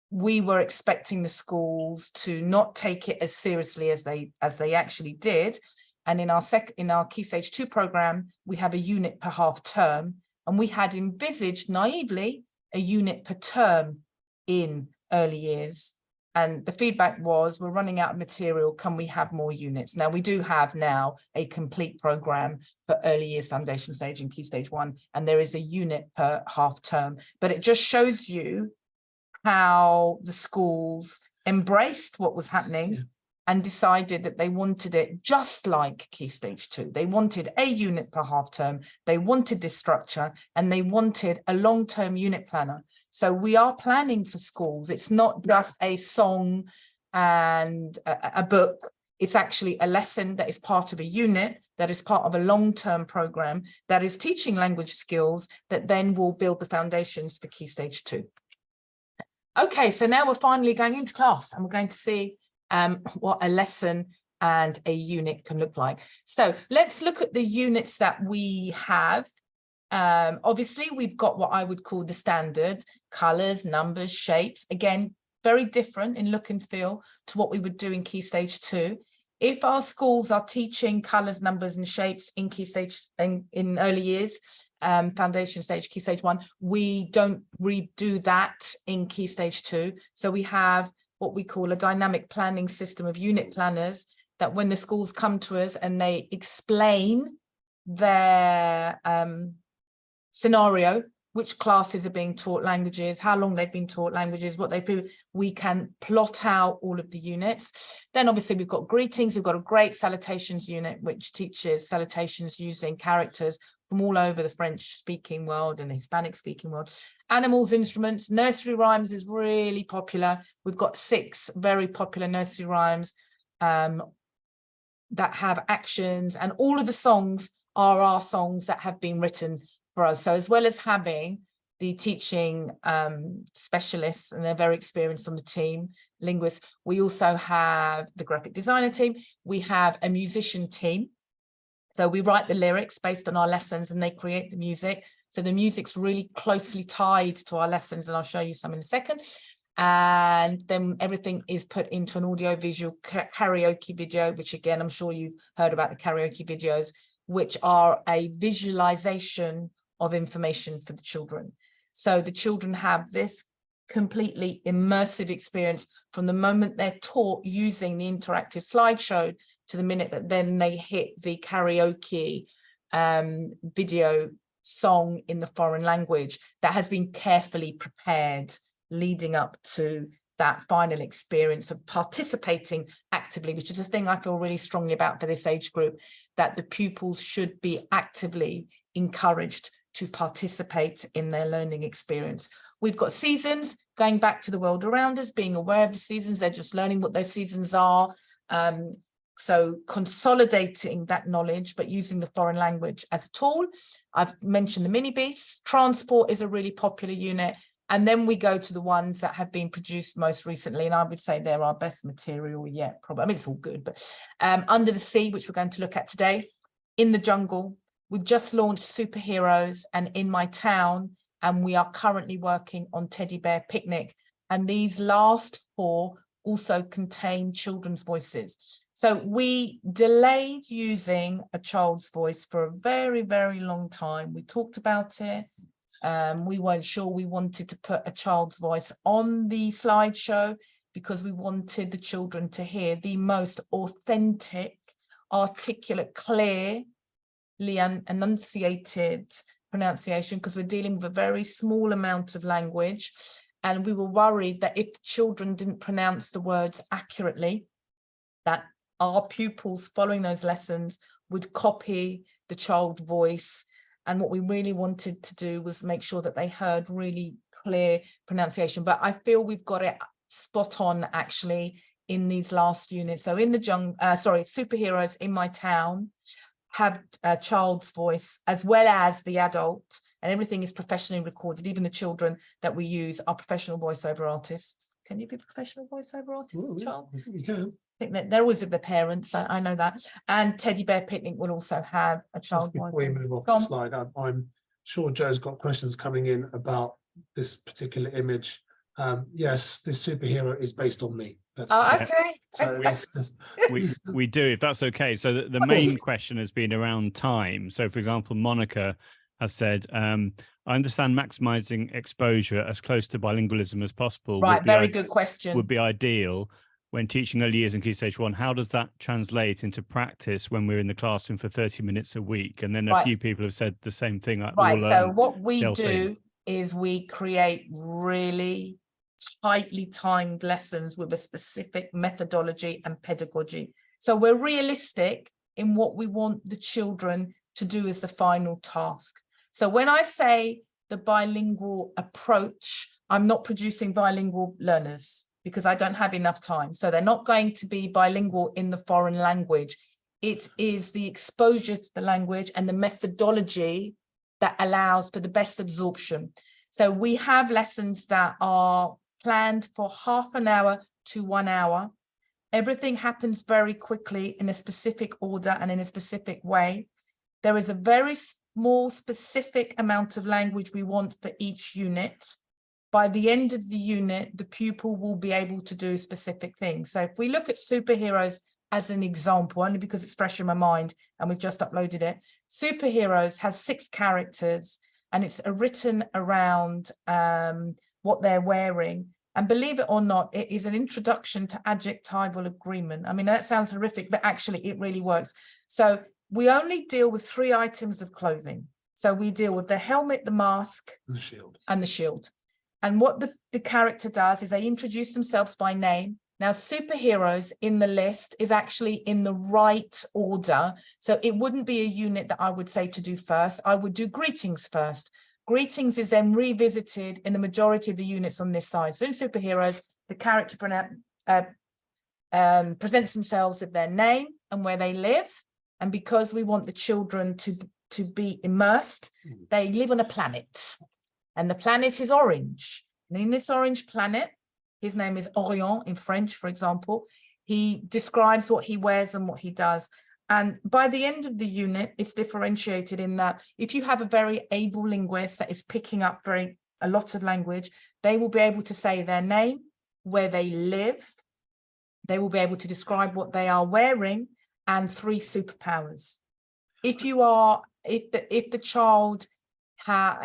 we were expecting the schools to not take it as seriously as they actually did. And in our Key Stage 2 program, we have a unit per half term, and we had envisaged naively a unit per term in early years. And the feedback was, we're running out of material, can we have more units? Now, we do have now a complete program for early years, foundation stage and Key Stage 1, and there is a unit per half term. But it just shows you how the schools embraced what was happening and decided that they wanted it just like Key Stage 2. They wanted a unit per half term, they wanted this structure, and they wanted a long-term unit planner. So we are planning for schools. It's not just a song and a book. It's actually a lesson that is part of a unit, that is part of a long-term program, that is teaching language skills that then will build the foundations for Key Stage 2. Okay, so now we're finally going into class and we're going to see what a lesson and a unit can look like. So let's look at the units that we have. Obviously, we've got what I would call the standard: colors, numbers, shapes. Again, very different in look and feel to what we would do in Key Stage 2. If our schools are teaching colors, numbers, and shapes in Key Stage in early years, foundation stage, Key Stage 1, we don't redo that in Key Stage 2. So we have what we call a dynamic planning system of unit planners, that when the schools come to us and they explain their scenario, which classes are being taught languages, how long they've been taught languages, what we can plot out all of the units. Then obviously we've got greetings. We've got a great salutations unit, which teaches salutations using characters from all over the French speaking world and the Hispanic speaking world. Animals, instruments, nursery rhymes is really popular. We've got 6 very popular nursery rhymes that have actions, and all of the songs are our songs that have been written for us. So as well as having the teaching specialists, and they're very experienced on the team, linguists, we also have the graphic designer team. We have a musician team. So we write the lyrics based on our lessons and they create the music. So the music's really closely tied to our lessons, and I'll show you some in a second. And then everything is put into an audio-visual karaoke video, which again, I'm sure you've heard about the karaoke videos, which are a visualization of information for the children. So the children have this completely immersive experience from the moment they're taught using the interactive slideshow to the minute that then they hit the karaoke video song in the foreign language that has been carefully prepared leading up to that final experience of participating actively, which is a thing I feel really strongly about for this age group, that the pupils should be actively encouraged to participate in their learning experience. We've got seasons, going back to the world around us, being aware of the seasons. They're just learning what those seasons are. So consolidating that knowledge, but using the foreign language as a tool. I've mentioned the mini beasts. Transport is a really popular unit. And then we go to the ones that have been produced most recently, and I would say they're our best material yet, probably. I mean, it's all good, but Under the Sea, which we're going to look at today, In the Jungle. We've just launched Superheroes and In My Town, and we are currently working on Teddy Bear Picnic. And these last 4 also contain children's voices. So we delayed using a child's voice for a very, very long time. We talked about it. We weren't sure we wanted to put a child's voice on the slideshow because we wanted the children to hear the most authentic, articulate, clearly enunciated pronunciation, because we're dealing with a very small amount of language. And we were worried that if the children didn't pronounce the words accurately, that our pupils following those lessons would copy the child's voice. And what we really wanted to do was make sure that they heard really clear pronunciation. But I feel we've got it spot on actually in these last units. So in the superheroes in my town have a child's voice as well as the adult, and everything is professionally recorded. Even the children that we use are professional voiceover artists. Can you be a professional voiceover artist, child? I think you can. I think that they're always with their parents. I know that. And Teddy Bear Picnic will also have a child voice. Before you move off the slide, I'm sure Joe's got questions coming in about this particular image. Yes, this superhero is based on me. That's okay. So we do, if that's okay. So the main question has been around time. So for example, Monica has said, I understand maximizing exposure as close to bilingualism as possible. Right, very good question. Would be ideal when teaching early years and KS1. How does that translate into practice when we're in the classroom for 30 minutes a week? And then a few people have said the same thing. Right, so what we do is we create really tightly timed lessons with a specific methodology and pedagogy. So we're realistic in what we want the children to do as the final task. So when I say the bilingual approach, I'm not producing bilingual learners because I don't have enough time. So they're not going to be bilingual in the foreign language. It is the exposure to the language and the methodology that allows for the best absorption. So we have lessons that are planned for half an hour to 1 hour. Everything happens very quickly in a specific order and in a specific way. There is a very small specific amount of language we want for each unit. By the end of the unit, the pupil will be able to do specific things. So if we look at superheroes as an example, only because it's fresh in my mind and we've just uploaded it, superheroes has 6 characters and it's written around what they're wearing. And believe it or not, it is an introduction to adjectival agreement. I mean, that sounds horrific, but actually it really works. So we only deal with 3 items of clothing. So we deal with the helmet, the mask, the shield, and the shield. And what the character does is they introduce themselves by name. Now, superheroes in the list is actually in the right order. So it wouldn't be a unit that I would say to do first. I would do greetings first. Greetings is then revisited in the majority of the units on this side. So in superheroes, the character presents themselves with their name and where they live. And because we want the children to be immersed, they live on a planet. And the planet is orange. And in this orange planet, his name is Orient in French, for example. He describes what he wears and what he does. And by the end of the unit, it's differentiated in that if you have a very able linguist that is picking up a lot of language, they will be able to say their name, where they live. They will be able to describe what they are wearing and 3 superpowers. If the child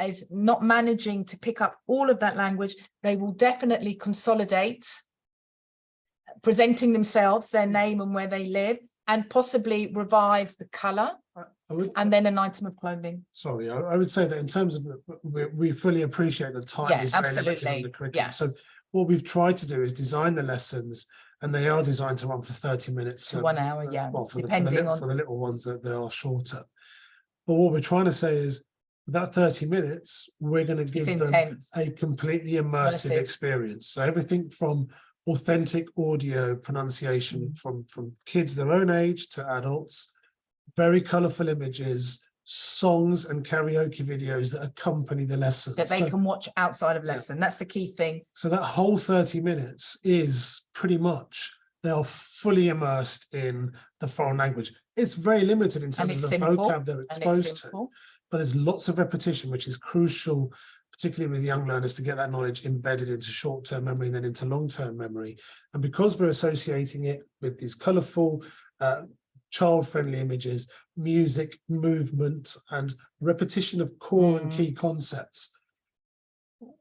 is not managing to pick up all of that language, they will definitely consolidate, presenting themselves, their name and where they live, and possibly revise the color and then an item of clothing. Sorry, I would say that in terms of, we fully appreciate the time is very limited on the curriculum. Yeah. So what we've tried to do is design the lessons, and they are designed to run for 30 minutes. To 1 hour, yeah. Well, for the little ones that they are shorter. But what we're trying to say is that 30 minutes, we're going to give them a completely immersive experience. So everything from authentic audio pronunciation from kids their own age to adults, very colorful images, songs and karaoke videos that accompany the lesson. That they can watch outside of lesson. Yeah. That's the key thing. So that whole 30 minutes is pretty much, they are fully immersed in the foreign language. It's very limited in terms of the vocab they're exposed to, but there's lots of repetition, which is crucial, particularly with young learners, to get that knowledge embedded into short-term memory and then into long-term memory. And because we're associating it with these colorful, child-friendly images, music, movement, and repetition of core and key concepts,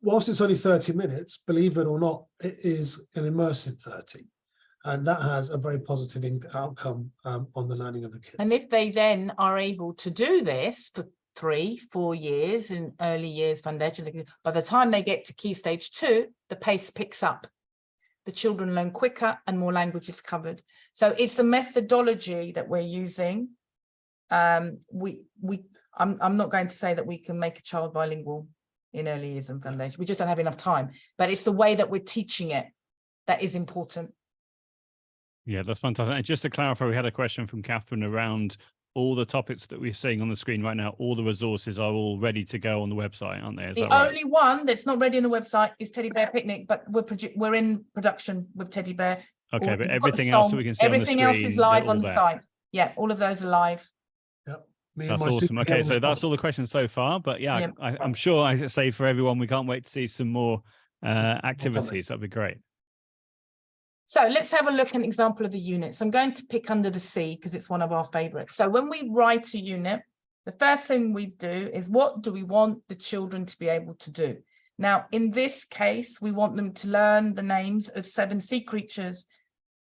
whilst it's only 30 minutes, believe it or not, it is an immersive 30. And that has a very positive outcome on the learning of the kids. And if they then are able to do this for 3-4 years in early years foundation, by the time they get to key stage 2, the pace picks up. The children learn quicker and more language is covered. So it's the methodology that we're using. I'm not going to say that we can make a child bilingual in early years and foundation. We just don't have enough time, but it's the way that we're teaching it that is important. Yeah, that's fantastic. And just to clarify, we had a question from Catherine around all the topics that we're seeing on the screen right now. All the resources are all ready to go on the website, aren't they? Is the only one that's not ready on the website is Teddy Bear Picnic, but we're in production with Teddy Bear. Okay, but everything else that we can see on the screen, everything else is live on the site. Yeah, all of those are live. Yep. That's awesome. Okay, so that's all the questions so far. But yeah, I'm sure I say for everyone, we can't wait to see some more activities. That'd be great. So let's have a look at an example of the units. I'm going to pick under the C because it's one of our favorites. So when we write a unit, the first thing we do is, what do we want the children to be able to do? Now, in this case, we want them to learn the names of 7 sea creatures.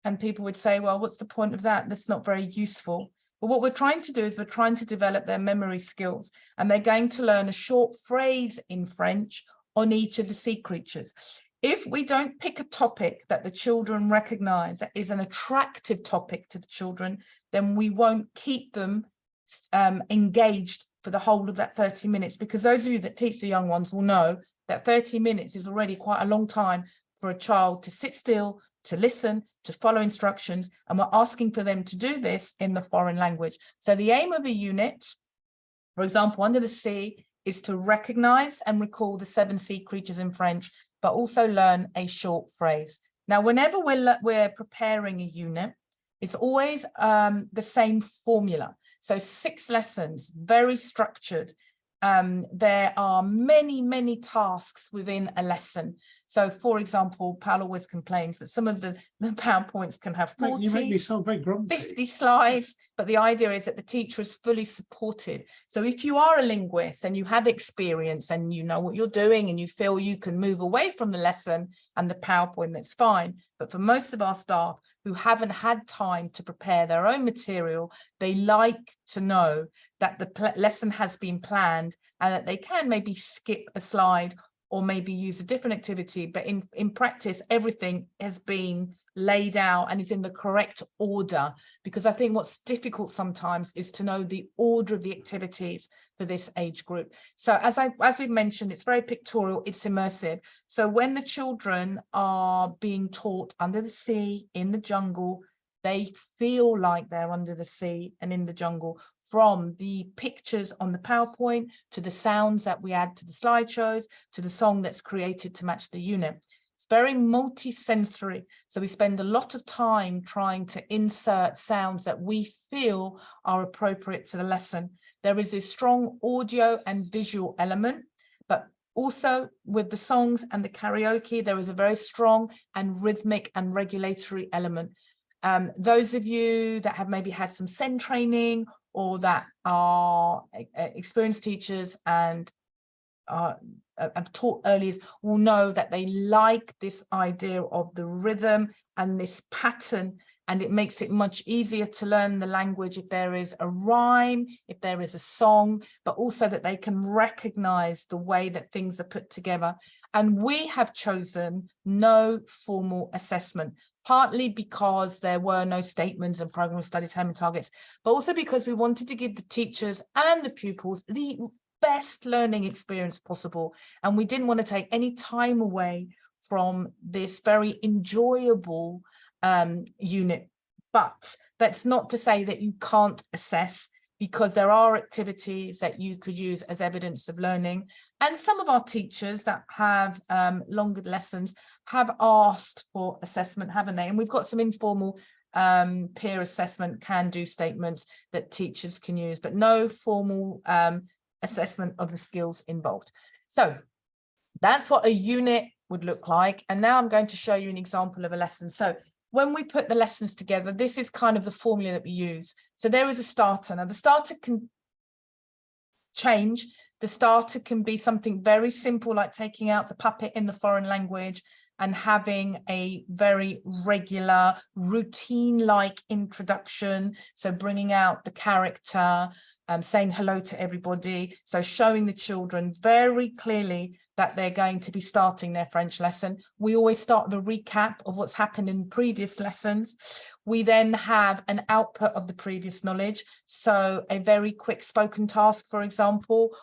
And people would say, well, what's the point of that? That's not very useful. But what we're trying to do is we're trying to develop their memory skills. And they're going to learn a short phrase in French on each of the sea creatures. If we don't pick a topic that the children recognize that is an attractive topic to the children, then we won't keep them engaged for the whole of that 30 minutes, because those of you that teach the young ones will know that 30 minutes is already quite a long time for a child to sit still, to listen, to follow instructions, and we're asking for them to do this in the foreign language. So the aim of a unit, for example, under the C, is to recognize and recall the 7 sea creatures in French, but also learn a short phrase. Now, whenever we're preparing a unit, it's always the same formula. So 6 lessons, very structured. There are many tasks within a lesson. So, for example, Paolo always complains, but some of the PowerPoints can have 40, you make me sound very grumpy. 50 slides. But the idea is that the teacher is fully supported. So if you are a linguist and you have experience and you know what you're doing and you feel you can move away from the lesson and the PowerPoint, that's fine. But for most of our staff who haven't had time to prepare their own material, they like to know that the lesson has been planned and that they can maybe skip a slide or maybe use a different activity, but in practice, everything has been laid out and is in the correct order, because I think what's difficult sometimes is to know the order of the activities for this age group. So as we've mentioned, it's very pictorial, it's immersive. So when the children are being taught under the sea, in the jungle, they feel like they're under the sea and in the jungle, from the pictures on the PowerPoint to the sounds that we add to the slideshows to the song that's created to match the unit. It's very multi-sensory. So we spend a lot of time trying to insert sounds that we feel are appropriate to the lesson. There is a strong audio and visual element, but also with the songs and the karaoke, there is a very strong and rhythmic and regulatory element. Those of you that have maybe had some SEN training or that are experienced teachers and have taught early years will know that they like this idea of the rhythm and this pattern, and it makes it much easier to learn the language if there is a rhyme, if there is a song, but also that they can recognize the way that things are put together. And we have chosen no formal assessment, partly because there were no statements and program of study time and targets, but also because we wanted to give the teachers and the pupils the best learning experience possible. And we didn't want to take any time away from this very enjoyable unit. But that's not to say that you can't assess, because there are activities that you could use as evidence of learning. And some of our teachers that have longer lessons have asked for assessment, haven't they? And we've got some informal peer assessment can-do statements that teachers can use, but no formal assessment of the skills involved. So that's what a unit would look like. And now I'm going to show you an example of a lesson. So when we put the lessons together, this is kind of the formula that we use. So there is a starter. Now the starter can change. The starter can be something very simple, like taking out the puppet in the foreign language and having a very regular routine-like introduction. So bringing out the character, saying hello to everybody. So showing the children very clearly that they're going to be starting their French lesson. We always start with a recap of what's happened in previous lessons. We then have an output of the previous knowledge. So a very quick spoken task, for example,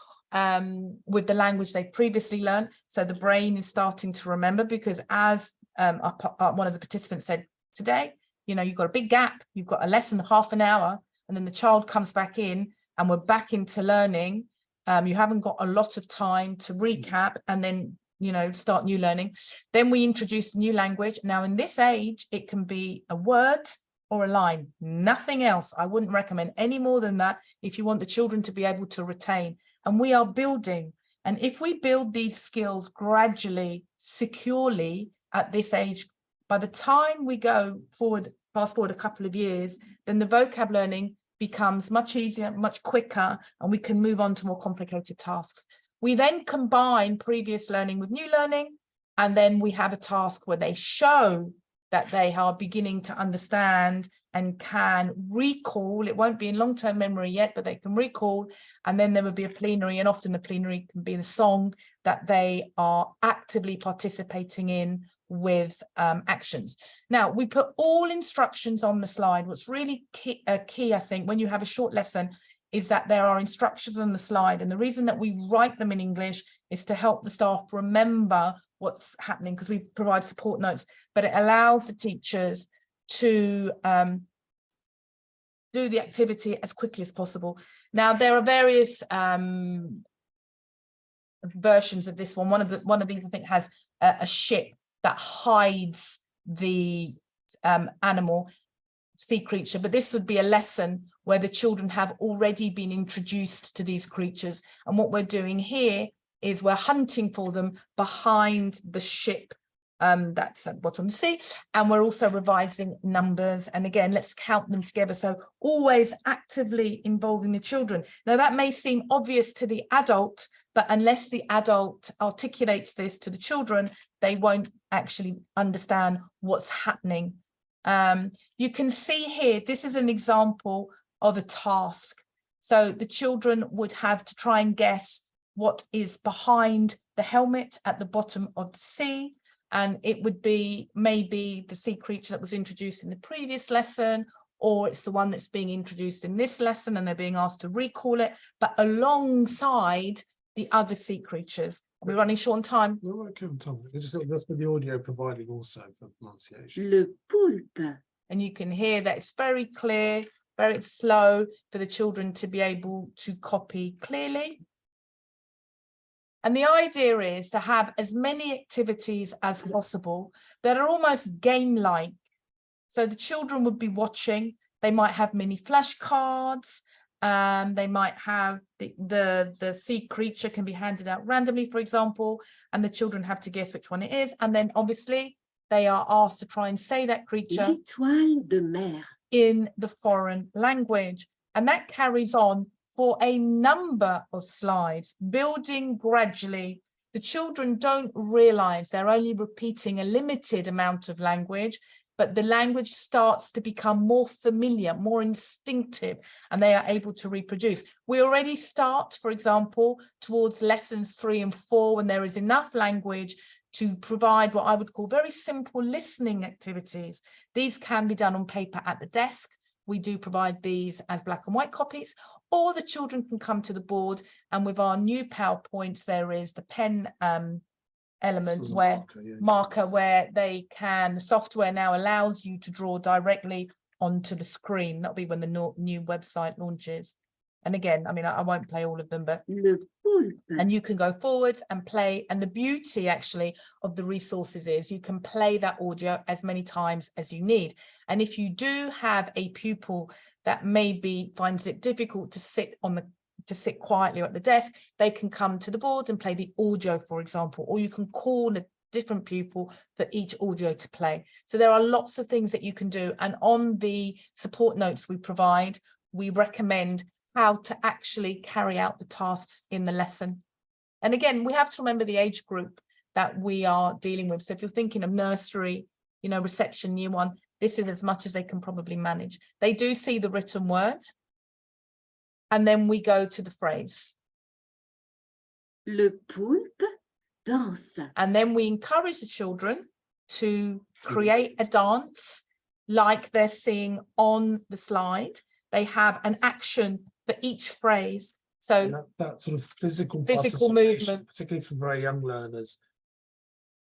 with the language they previously learned. So the brain is starting to remember, because as one of the participants said today, you know, you've got a big gap, you've got a lesson, half an hour, and then the child comes back in and we're back into learning. You haven't got a lot of time to recap and then, you know, start new learning. Then we introduce the new language. Now in this age, it can be a word or a line, nothing else. I wouldn't recommend any more than that if you want the children to be able to retain. And we are building. And if we build these skills gradually, securely at this age, by the time we go forward, fast forward a couple of years, then the vocab learning becomes much easier, much quicker, and we can move on to more complicated tasks. We then combine previous learning with new learning, and then we have a task where they show that they are beginning to understand and can recall. It won't be in long-term memory yet, but they can recall. And then there will be a plenary, and often the plenary can be the song that they are actively participating in with actions. Now, we put all instructions on the slide. What's really key, I think, when you have a short lesson, is that there are instructions on the slide. And the reason that we write them in English is to help the staff remember what's happening, because we provide support notes, but it allows the teachers to do the activity as quickly as possible. Now, there are various versions of this one. One of these, I think, has a ship that hides the animal, sea creature, but this would be a lesson where the children have already been introduced to these creatures. And what we're doing here is we're hunting for them behind the ship that's at the bottom of the sea, and we're also revising numbers. And again, let's count them together. So always actively involving the children. Now, that may seem obvious to the adult, but unless the adult articulates this to the children, they won't actually understand what's happening. You can see here, this is an example of a task. So the children would have to try and guess what is behind the helmet at the bottom of the sea. And it would be maybe the sea creature that was introduced in the previous lesson, or it's the one that's being introduced in this lesson and they're being asked to recall it, but alongside the other sea creatures. We're running short on time. No, I can't tell. That's with the audio providing also for pronunciation. Le poulpe. And you can hear that it's very clear, very slow for the children to be able to copy clearly. And the idea is to have as many activities as possible that are almost game-like. So the children would be watching. They might have mini flashcards. They might have the sea creature can be handed out randomly, for example, and the children have to guess which one it is. And then obviously they are asked to try and say that creature L'étoile de mer. in the foreign language. And that carries on for a number of slides, building gradually. The children don't realize they're only repeating a limited amount of language, but the language starts to become more familiar, more instinctive, and they are able to reproduce. We already start, for example, towards lessons 3 and 4, when there is enough language to provide what I would call very simple listening activities. These can be done on paper at the desk. We do provide these as black and white copies, or the children can come to the board, and with our new PowerPoints, there is the pen element where marker where they can, the software now allows you to draw directly onto the screen. That'll be when the new website launches. And again, I mean, I won't play all of them, but and you can go forwards and play. And the beauty actually of the resources is you can play that audio as many times as you need. And if you do have a pupil that maybe finds it difficult to sit quietly at the desk, they can come to the board and play the audio, for example, or you can call a different pupil for each audio to play. So there are lots of things that you can do. And on the support notes we provide, we recommend how to actually carry out the tasks in the lesson. And again, we have to remember the age group that we are dealing with. So if you're thinking of nursery, you know, reception, year 1, this is as much as they can probably manage. They do see the written word, and then we go to the phrase. Le poulpe danse. And then we encourage the children to create a dance like they're seeing on the slide. They have an action for each phrase. So that sort of physical movement, particularly for very young learners,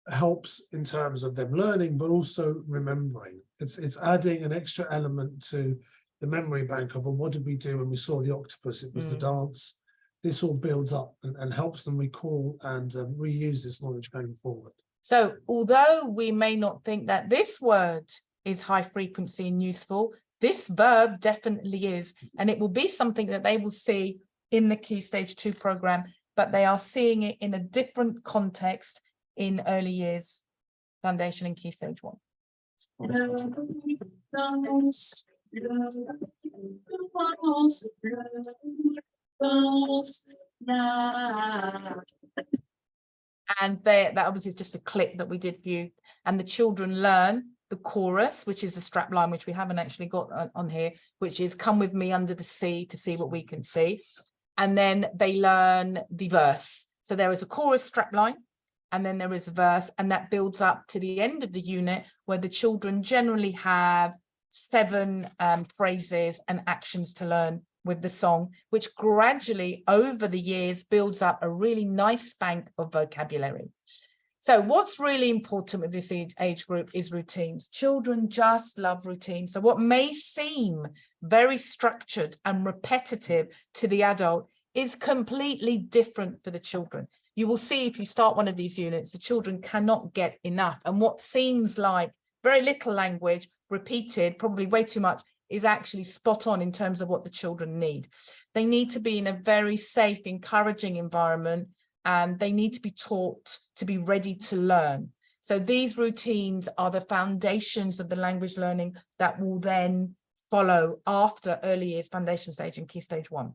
helps in terms of them learning, but also remembering. It's adding an extra element to the memory bank of, well, what did we do when we saw the octopus? It was the dance. This all builds up and helps them recall and reuse this knowledge going forward. So although we may not think that this word is high frequency and useful, this verb definitely is, and it will be something that they will see in the Key Stage 2 program, but they are seeing it in a different context in early years foundation and Key Stage 1. And that obviously is just a clip that we did for you, and the children learn the chorus, which is a strap line, which we haven't actually got on here, which is "Come with me under the sea to see what we can see." And then they learn the verse. So there is a chorus strap line, and then there is a verse, and that builds up to the end of the unit where the children generally have 7 phrases and actions to learn with the song, which gradually over the years builds up a really nice bank of vocabulary. So what's really important with this age group is routines. Children just love routines. So what may seem very structured and repetitive to the adult is completely different for the children. You will see if you start one of these units, the children cannot get enough. And what seems like very little language repeated, probably way too much, is actually spot on in terms of what the children need. They need to be in a very safe, encouraging environment, and they need to be taught to be ready to learn. So these routines are the foundations of the language learning that will then follow after early years foundation stage and Key Stage 1.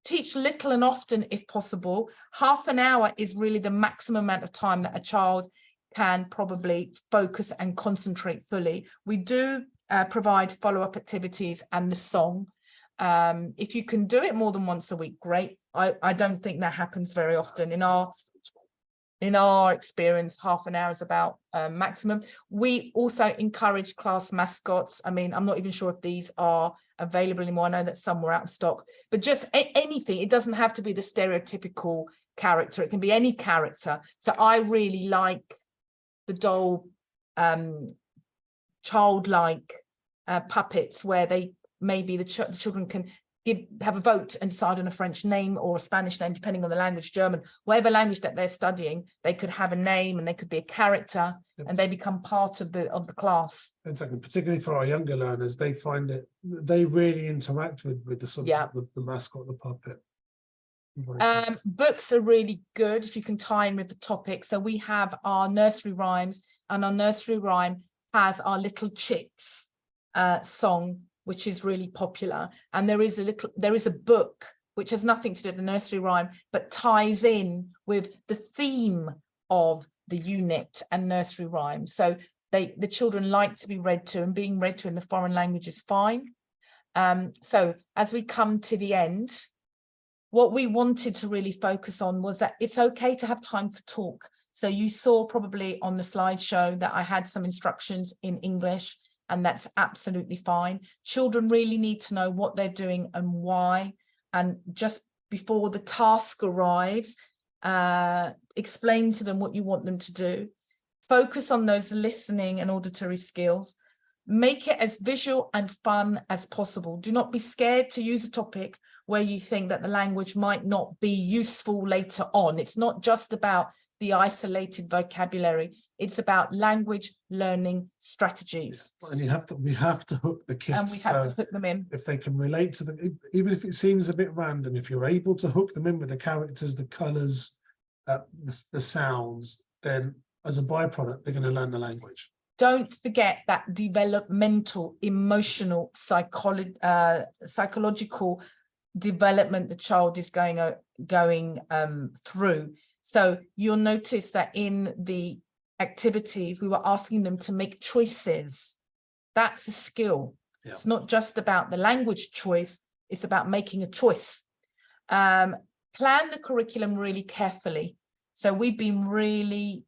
Teach little and often if possible. Half an hour is really the maximum amount of time that a child can probably focus and concentrate fully. We do provide follow-up activities and the song. If you can do it more than once a week, great. I don't think that happens very often. In our experience, half an hour is about maximum. We also encourage class mascots. I mean, I'm not even sure if these are available anymore. I know that some were out of stock, but just anything. It doesn't have to be the stereotypical character. It can be any character. So I really like the doll, childlike puppets, where they maybe the children can have a vote and decide on a French name or a Spanish name, depending on the language, German, whatever language that they're studying. They could have a name and they could be a character, and they become part of the class. Exactly. Particularly for our younger learners, they find it, they really interact with the sort of the mascot, the puppet. Books are really good if you can tie in with the topic. So we have our nursery rhymes, and our nursery rhyme has our Little Chicks song, which is really popular. And there is a book which has nothing to do with the nursery rhyme, but ties in with the theme of the unit and nursery rhyme. So the children like to be read to, and being read to in the foreign language is fine. So as we come to the end, what we wanted to really focus on was that it's okay to have time for talk. So you saw probably on the slideshow that I had some instructions in English, and that's absolutely fine. Children really need to know what they're doing and why. And just before the task arrives, explain to them what you want them to do. Focus on those listening and auditory skills. Make it as visual and fun as possible. Do not be scared to use a topic where you think that the language might not be useful later on. It's not just about the isolated vocabulary. It's about language learning strategies. And we have to hook the kids. And we have to hook them in. If they can relate to them, even if it seems a bit random, if you're able to hook them in with the characters, the colors, the sounds, then as a byproduct, they're going to learn the language. don't forget that developmental, emotional, psychological development the child is going through. So you'll notice that in the activities, we were asking them to make choices. That's a skill. Yeah. It's not just about the language choice, it's about making a choice. Plan the curriculum really carefully. So we've been really,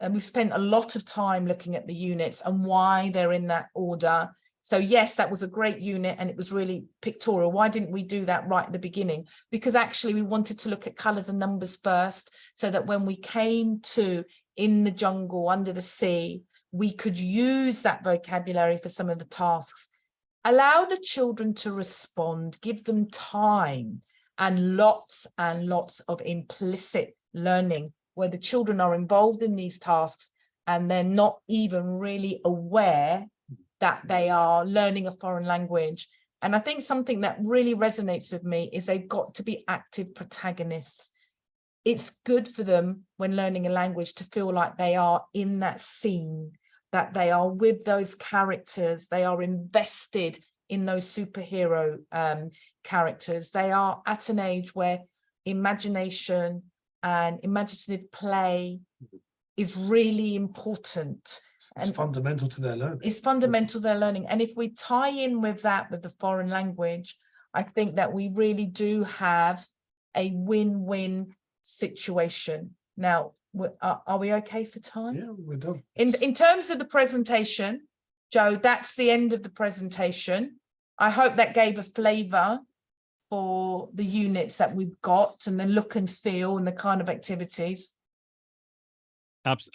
we've spent a lot of time looking at the units and why they're in that order. So yes, that was a great unit and it was really pictorial. Why didn't we do that right at the beginning? Because actually we wanted to look at colours and numbers first, so that when we came to in the jungle, under the sea, we could use that vocabulary for some of the tasks. Allow the children to respond, give them time, and lots of implicit learning where the children are involved in these tasks and they're not even really aware that they are learning a foreign language. And I think something that really resonates with me is they've got to be active protagonists. It's good for them when learning a language to feel like they are in that scene, that they are with those characters, they are invested in those superhero characters. They are at an age where imagination and imaginative play is really important. It's fundamental to their learning. It's fundamental to their learning. And if we tie in with that, with the foreign language, I think that we really do have a win-win situation. Now, are we okay for time? Yeah, we're done. In terms of the presentation, Joe, that's the end of the presentation. I hope that gave a flavour for the units that we've got and the look and feel and the kind of activities.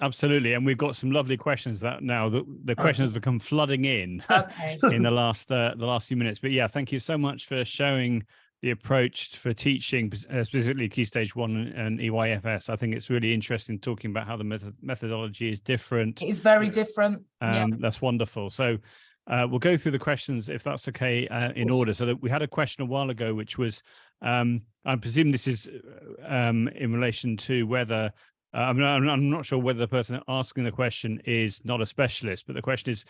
Absolutely, and we've got some lovely questions that now the questions have become flooding in. Okay. In the last few minutes. But yeah, thank you so much for showing the approach for teaching, specifically Key Stage 1 and EYFS. I think it's really interesting talking about how the methodology is different. It's very different. Yeah. That's wonderful. So we'll go through the questions, if that's okay, in order. So that we had a question a while ago, which was, I presume this is in relation to whether, I'm not sure whether the person asking the question is not a specialist, but the question is,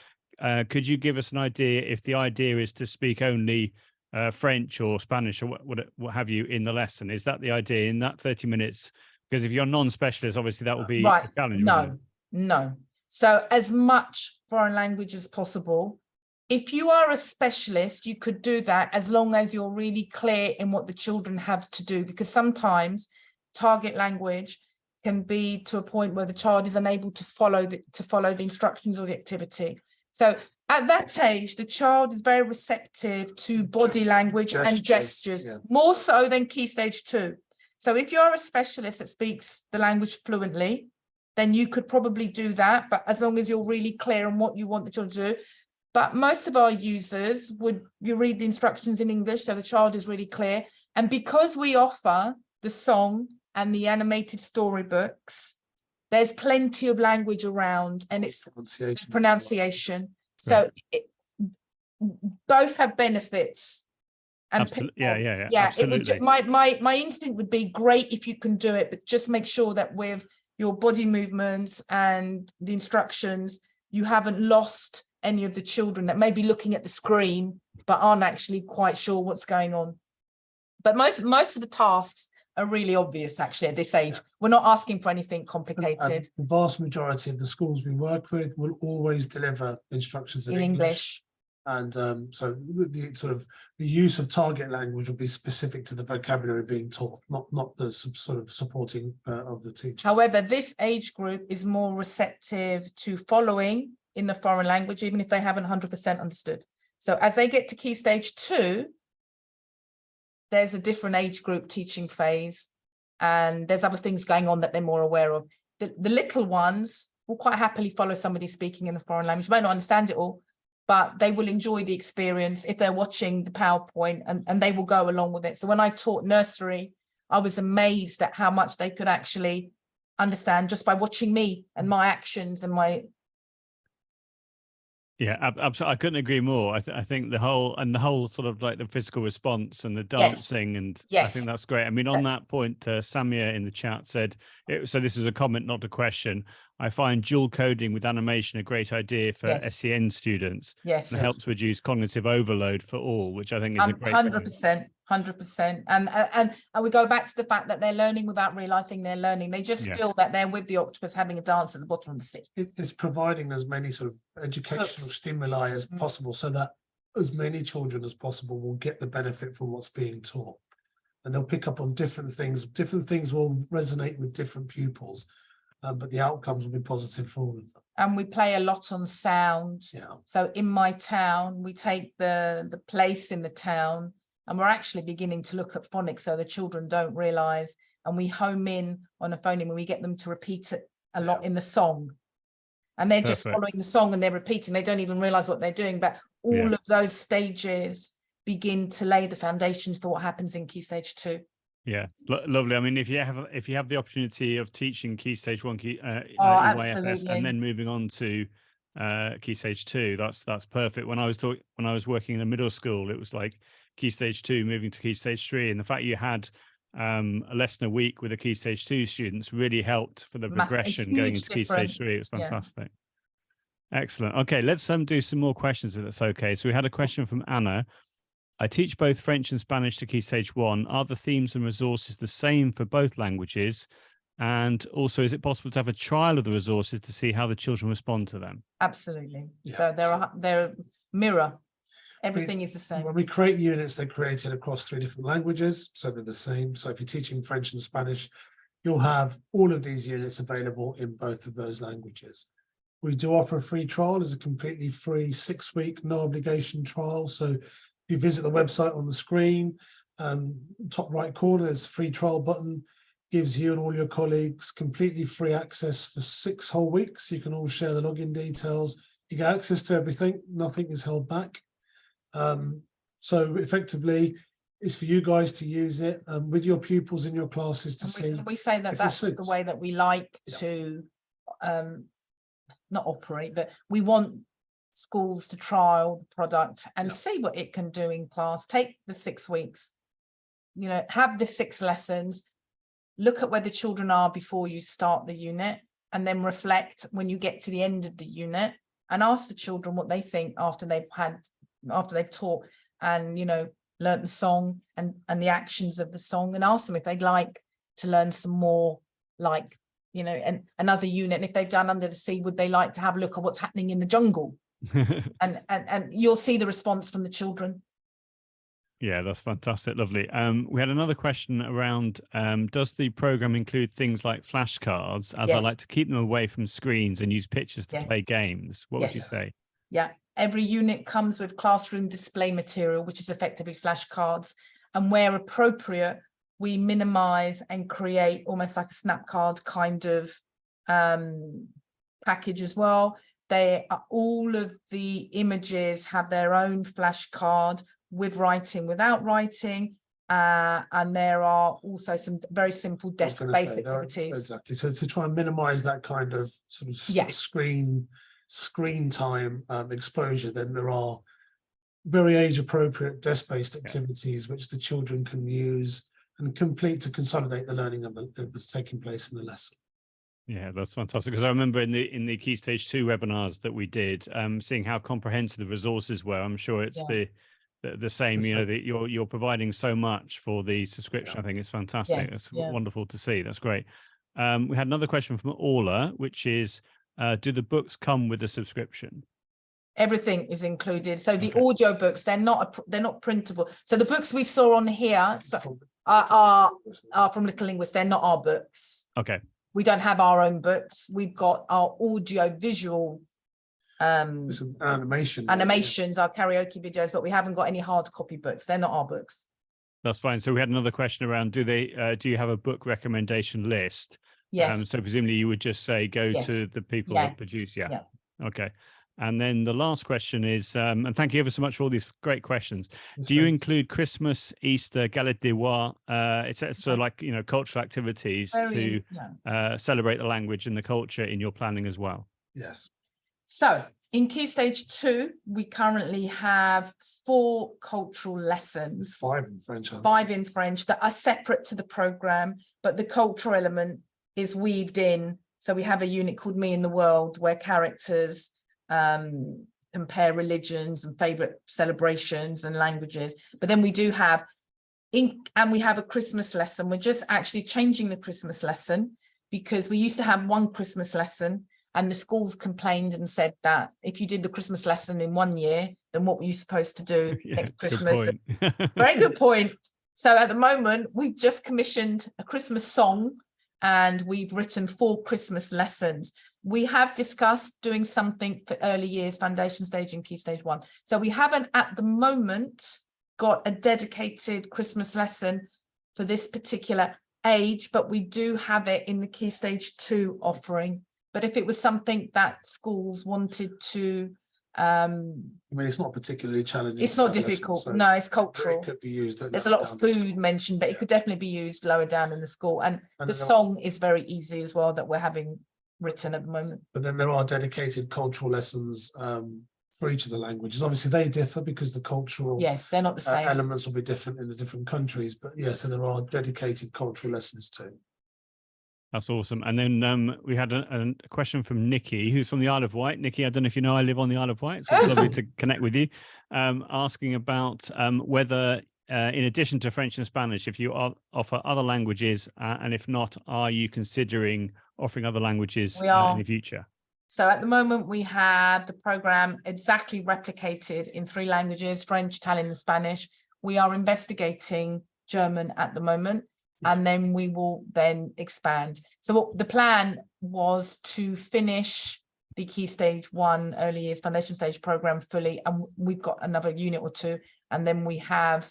could you give us an idea if the idea is to speak only French or Spanish or what have you in the lesson? Is that the idea in that 30 minutes? Because if you're non-specialist, obviously that will be a challenge. No. So as much foreign language as possible. If you are a specialist, you could do that as long as you're really clear in what the children have to do, because sometimes target language can be to a point where the child is unable to follow the instructions or the activity. So at that age, the child is very receptive to body language and gestures, more so than Key Stage 2. So if you're a specialist that speaks the language fluently, then you could probably do that, but as long as you're really clear on what you want the child to do. But most of our users you read the instructions in English, so the child is really clear. And because we offer the song and the animated storybooks, there's plenty of language around, and it's pronunciation. So both have benefits. And absolutely. Yeah. Absolutely. My instinct would be great if you can do it, but just make sure that with your body movements and the instructions, you haven't lost any of the children that may be looking at the screen but aren't actually quite sure what's going on. But most of the tasks are really obvious actually at this age. We're not asking for anything complicated. And the vast majority of the schools we work with will always deliver instructions in English. And so the use of target language will be specific to the vocabulary being taught, not the sort of supporting of the teacher. However, this age group is more receptive to following in the foreign language, even if they haven't 100% understood. So as they get to Key Stage 2, there's a different age group teaching phase, and there's other things going on that they're more aware of. The little ones will quite happily follow somebody speaking in a foreign language. They might not understand it all, but they will enjoy the experience if they're watching the PowerPoint, and they will go along with it. So when I taught nursery, I was amazed at how much they could actually understand just by watching me and my actions and my Yeah, absolutely. I couldn't agree more. I think the whole sort of like the physical response and the dancing, and I think that's great. I mean, on that point, Samia in the chat said, so this is a comment, not a question. I find dual coding with animation a great idea for SEN students. Yes, and helps reduce cognitive overload for all, which I think is a great 100%. And we go back to the fact that they're learning without realizing they're learning. They just feel that they're with the octopus having a dance at the bottom of the sea. It's providing as many sort of educational stimuli as possible, so that as many children as possible will get the benefit from what's being taught, and they'll pick up on different things. Different things will resonate with different pupils, but the outcomes will be positive for all of them. And we play a lot on sound. So in my town, we take the place in the town, and we're actually beginning to look at phonics, so the children don't realize, and we home in on a phoneme when we get them to repeat it a lot in the song. And they're just following the song and they're repeating. They don't even realize what they're doing, but all of those stages begin to lay the foundations for what happens in Key Stage 2. Yeah, lovely. I mean, if you have the opportunity of teaching Key Stage 1, absolutely, and then moving on to Key Stage 2, that's perfect. When I was working in a middle school, it was like Key Stage 2 moving to Key Stage 3, and the fact you had a lesson a week with the Key Stage 2 students really helped for the progression going into Key Stage 3. It was fantastic. Excellent. Okay, let's do some more questions if that's okay. So we had a question from Anna. I teach both French and Spanish to Key Stage 1. Are the themes and resources the same for both languages? And also, is it possible to have a trial of the resources to see how the children respond to them? Absolutely. So they're mirror. Everything is the same. When we create units, they're created across 3 different languages, so they're the same. So if you're teaching French and Spanish, you'll have all of these units available in both of those languages. We do offer a free trial as a completely free 6-week, no obligation trial. So if you visit the website on the screen, top right corner, there's a free trial button, gives you and all your colleagues completely free access for 6 whole weeks. You can all share the login details. You get access to everything. Nothing is held back. So effectively, it's for you guys to use it with your pupils in your classes to see. We say that that's the way that we like to not operate, but we want schools to trial the product and see what it can do in class. Take the 6 weeks, have the 6 lessons, look at where the children are before you start the unit, and then reflect when you get to the end of the unit and ask the children what they think after they've taught and learnt the song and the actions of the song, and ask them if they'd like to learn some more, like and another unit, and if they've done Under the Sea, would they like to have a look at what's happening in the jungle? and you'll see the response from the children. Yeah, that's fantastic. Lovely. We had another question around, does the program include things like flashcards, as I like to keep them away from screens and use pictures to play games? What would you say? Yeah, every unit comes with classroom display material, which is effectively flashcards, and where appropriate, we minimize and create almost like a snap card kind of package as well. All of the images have their own flashcard with writing, without writing, and there are also some very simple desk-based activities. Exactly. So to try and minimize that kind of sort of screen time exposure, then there are very age-appropriate desk-based activities which the children can use and complete to consolidate the learning that's taking place in the lesson. Yeah, that's fantastic, because I remember in the Key Stage 2 webinars that we did, seeing how comprehensive the resources were. I'm sure it's the same, that you're providing so much for the subscription. I think it's fantastic. It's wonderful to see. That's great. We had another question from Orla, which is, do the books come with a subscription? Everything is included. So the audio books, they're not printable. So the books we saw on here are from Little Linguists. They're not our books. Okay. We don't have our own books. We've got our audio visual animations, our karaoke videos, but we haven't got any hard copy books. They're not our books. That's fine. So we had another question around, do you have a book recommendation list? Yes. So presumably you would just say, go to the people that produce. Yeah. Okay. And then the last question is, and thank you ever so much for all these great questions. Do you include Christmas, Easter, Galette des Rois, etc., so like, cultural activities to celebrate the language and the culture in your planning as well? Yes. So In Key Stage 2, we currently have 4 cultural lessons. 5 in French. 5 in French that are separate to the program, but the cultural element is weaved in. So we have a unit called Me in the World, where characters compare religions and favorite celebrations and languages. But then we do have, and we have a Christmas lesson. We're just actually changing the Christmas lesson, because we used to have 1 Christmas lesson, and the schools complained and said that if you did the Christmas lesson in 1 year, then what were you supposed to do next Christmas? Very good point. So at the moment, we've just commissioned a Christmas song, and we've written 4 Christmas lessons. We have discussed doing something for early years, foundation stage and Key Stage 1. So we haven't at the moment got a dedicated Christmas lesson for this particular age, but we do have it in the Key Stage 2 offering. But if it was something that schools wanted to, I mean, it's not particularly challenging. It's not difficult. So no, it's cultural. It could be used. There's a lot of food mentioned, but it could definitely be used lower down in the school. And the song is very easy as well, that we're having written at the moment. But then there are dedicated cultural lessons for each of the languages. Obviously, they differ because the cultural they're not the same. Elements will be different in the different countries. But yeah, so there are dedicated cultural lessons too. That's awesome. And then we had a question from Nikki, who's from the Isle of Wight. Nikki, I don't know if you know, I live on the Isle of Wight, so it's lovely to connect with you. Asking about whether, in addition to French and Spanish, if you offer other languages, and if not, are you considering offering other languages in the future? So at the moment, we have the program exactly replicated in 3 languages, French, Italian, and Spanish. We are investigating German at the moment, and then we will then expand. So what the plan was to finish the Key Stage 1 early years foundation stage program fully, and we've got another unit or 2, and then we have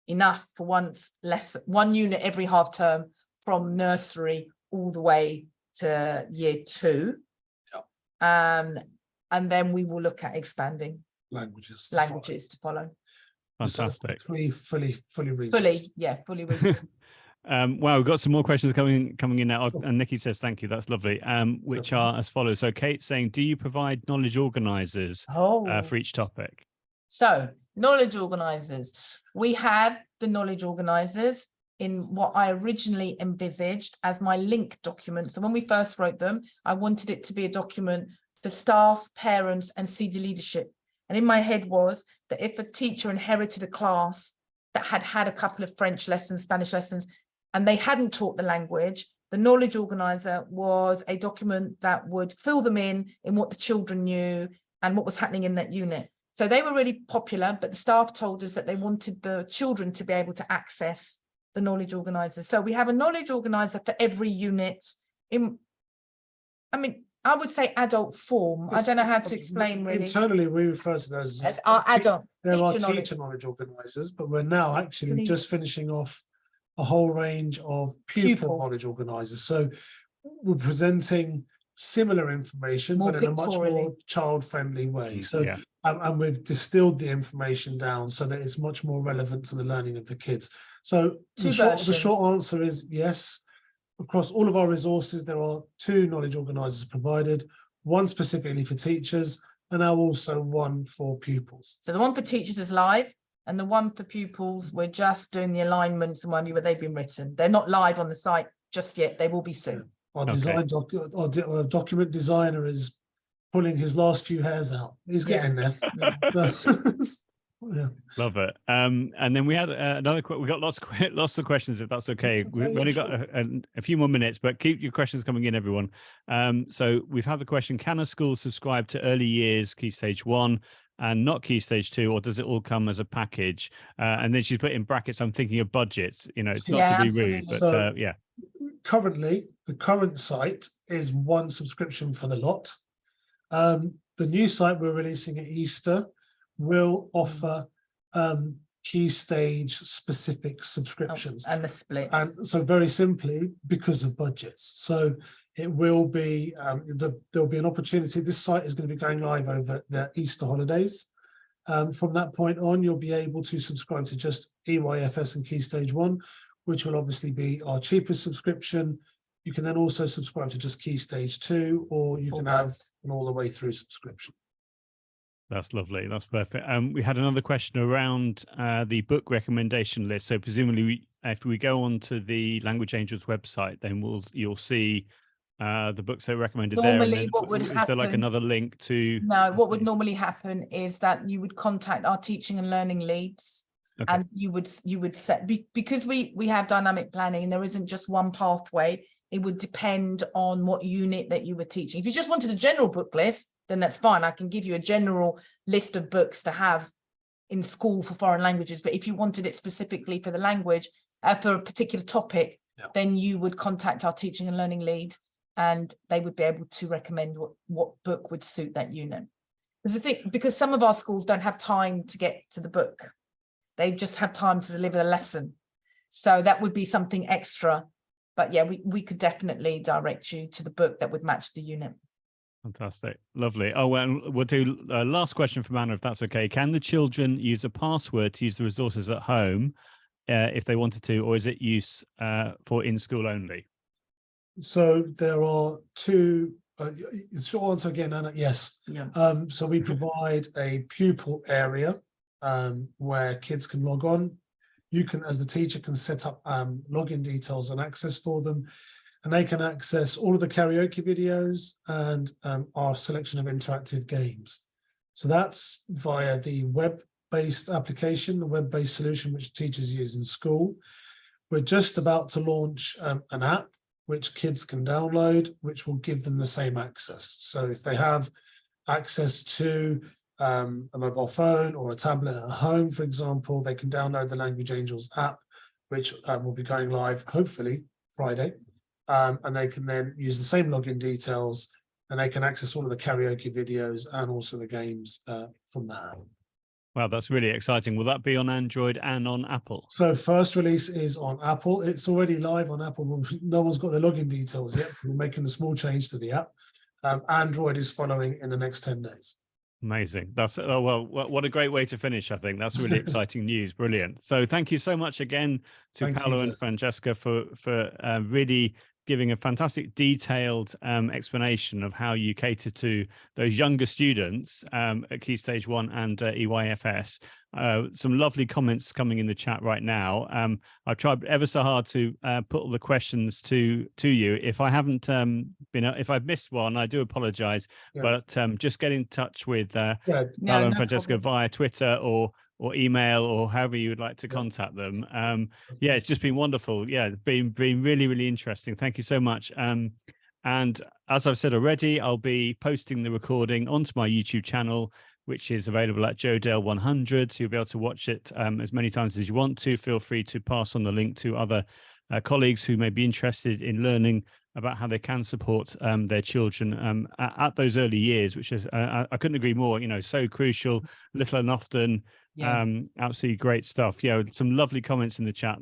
enough for one unit every half term from nursery all the way to year 2. And then we will look at expanding languages to follow. Fantastic. So fully resourced. Fully resourced. Wow, we've got some more questions coming in now, and Nikki says thank you, that's lovely, which are as follows. So Kate's saying, do you provide knowledge organizers for each topic? So knowledge organizers, we have the knowledge organizers in what I originally envisaged as my link document. So when we first wrote them, I wanted it to be a document for staff, parents, and senior leadership. And in my head was that if a teacher inherited a class that had a couple of French lessons, Spanish lessons, and they hadn't taught the language, the knowledge organizer was a document that would fill them in what the children knew and what was happening in that unit. So they were really popular, but the staff told us that they wanted the children to be able to access the knowledge organizer. So we have a knowledge organizer for every unit I would say adult form. I don't know how to explain really. Internally, we refer to those as our adult. There are teacher knowledge organisers, but we're now actually just finishing off a whole range of pupil knowledge organisers. So we're presenting similar information, but in a much more child-friendly way. So, and we've distilled the information down so that it's much more relevant to the learning of the kids. So the short answer is yes. Across all of our resources, there are 2 knowledge organisers provided, 1 specifically for teachers, and now also 1 for pupils. So the one for teachers is live, and the one for pupils, we're just doing the alignments and where they've been written. They're not live on the site just yet. They will be soon. Our our document designer is pulling his last few hairs out. He's getting there. Yeah. Love it. And then we had another. We got lots of questions, if that's okay. We've only got a few more minutes, but keep your questions coming in, everyone. So we've had the question: can a school subscribe to early years Key Stage 1 and not Key Stage 2, or does it all come as a package? And then she's put in brackets, I'm thinking of budgets. You know, it's not to be rude, but so, currently, the current site is 1 subscription for the lot. The new site we're releasing at Easter will offer Key Stage specific subscriptions and the split. And so very simply, because of budgets. So it will be, there'll be an opportunity. This site is going to be going live over the Easter holidays. From that point on, you'll be able to subscribe to just EYFS and Key Stage 1, which will obviously be our cheapest subscription. You can then also subscribe to just Key Stage 2, or you can have an all the way through subscription. That's lovely. That's perfect. We had another question around the book recommendation list. So presumably, if we go onto the Language Angels website, then you'll see the books that are recommended there. And Normally, then what would is there like happen? another link to? No, what would normally happen is that you would contact our teaching and learning leads, Okay. and you would set, because we have dynamic planning and there isn't just one pathway. It would depend on what unit that you were teaching. If you just wanted a general book list, then that's fine. I can give you a general list of books to have in school for foreign languages. But if you wanted it specifically for the language, for a particular topic, then you would contact our teaching and learning lead, and they would be able to recommend what book would suit that unit. Because some of our schools don't have time to get to the book. They just have time to deliver the lesson. So that would be something extra. But yeah, we could definitely direct you to the book that would match the unit. Fantastic. Lovely. Oh, well, we'll do a last question from Anna, if that's okay. Can the children use a password to use the resources at home if they wanted to, or is it use for in school only? So there are two, short answer again, Anna, yes. Yeah. So we provide a pupil area where kids can log on. You can, as the teacher, can set up login details and access for them, and they can access all of the karaoke videos and our selection of interactive games. So that's via the web-based application, the web-based solution which teachers use in school. We're just about to launch an app which kids can download, which will give them the same access. So if they have access to a mobile phone or a tablet at home, for example, they can download the Language Angels app, which will be going live hopefully Friday. And they can then use the same login details, and they can access all of the karaoke videos and also the games from the app. Wow, that's really exciting. Will that be on Android and on Apple? So first release is on Apple. It's already live on Apple. No one's got the login details yet. We're making a small change to the app. Android is following in the next 10 days. Amazing. That's well, what a great way to finish. I think that's really exciting news. Brilliant. So thank you so much again to Paolo and Francesca for really giving a fantastic detailed explanation of how you cater to those younger students at Key Stage 1 and EYFS. Some lovely comments coming in the chat right now. I've tried ever so hard to put all the questions to you. If I haven't if I've missed one, I do apologize. Yeah. But just get in touch with Paolo and Francesca via Twitter or email, or however you would like to contact them. Yeah, it's just been wonderful. Yeah, it's been really, really interesting. Thank you so much. And as I've said already, I'll be posting the recording onto my YouTube channel, which is available at JoeDale100. So you'll be able to watch it as many times as you want to. Feel free to pass on the link to other colleagues who may be interested in learning about how they can support their children at those early years, which is, I couldn't agree more, so crucial, little and often. Yes. Absolutely great stuff. Yeah, some lovely comments in the chat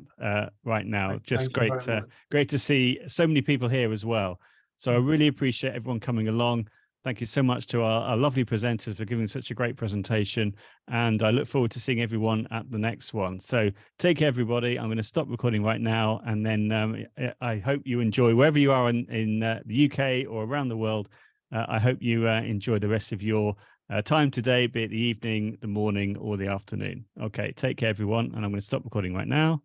right now. Just great to see so many people here as well. So I really appreciate everyone coming along. Thank you so much to our lovely presenters for giving such a great presentation. And I look forward to seeing everyone at the next one. So take care, everybody. I'm going to stop recording right now. And then I hope you enjoy, wherever you are in the UK or around the world. I hope you enjoy the rest of your time today, be it the evening, the morning, or the afternoon. Okay, take care, everyone. And I'm going to stop recording right now.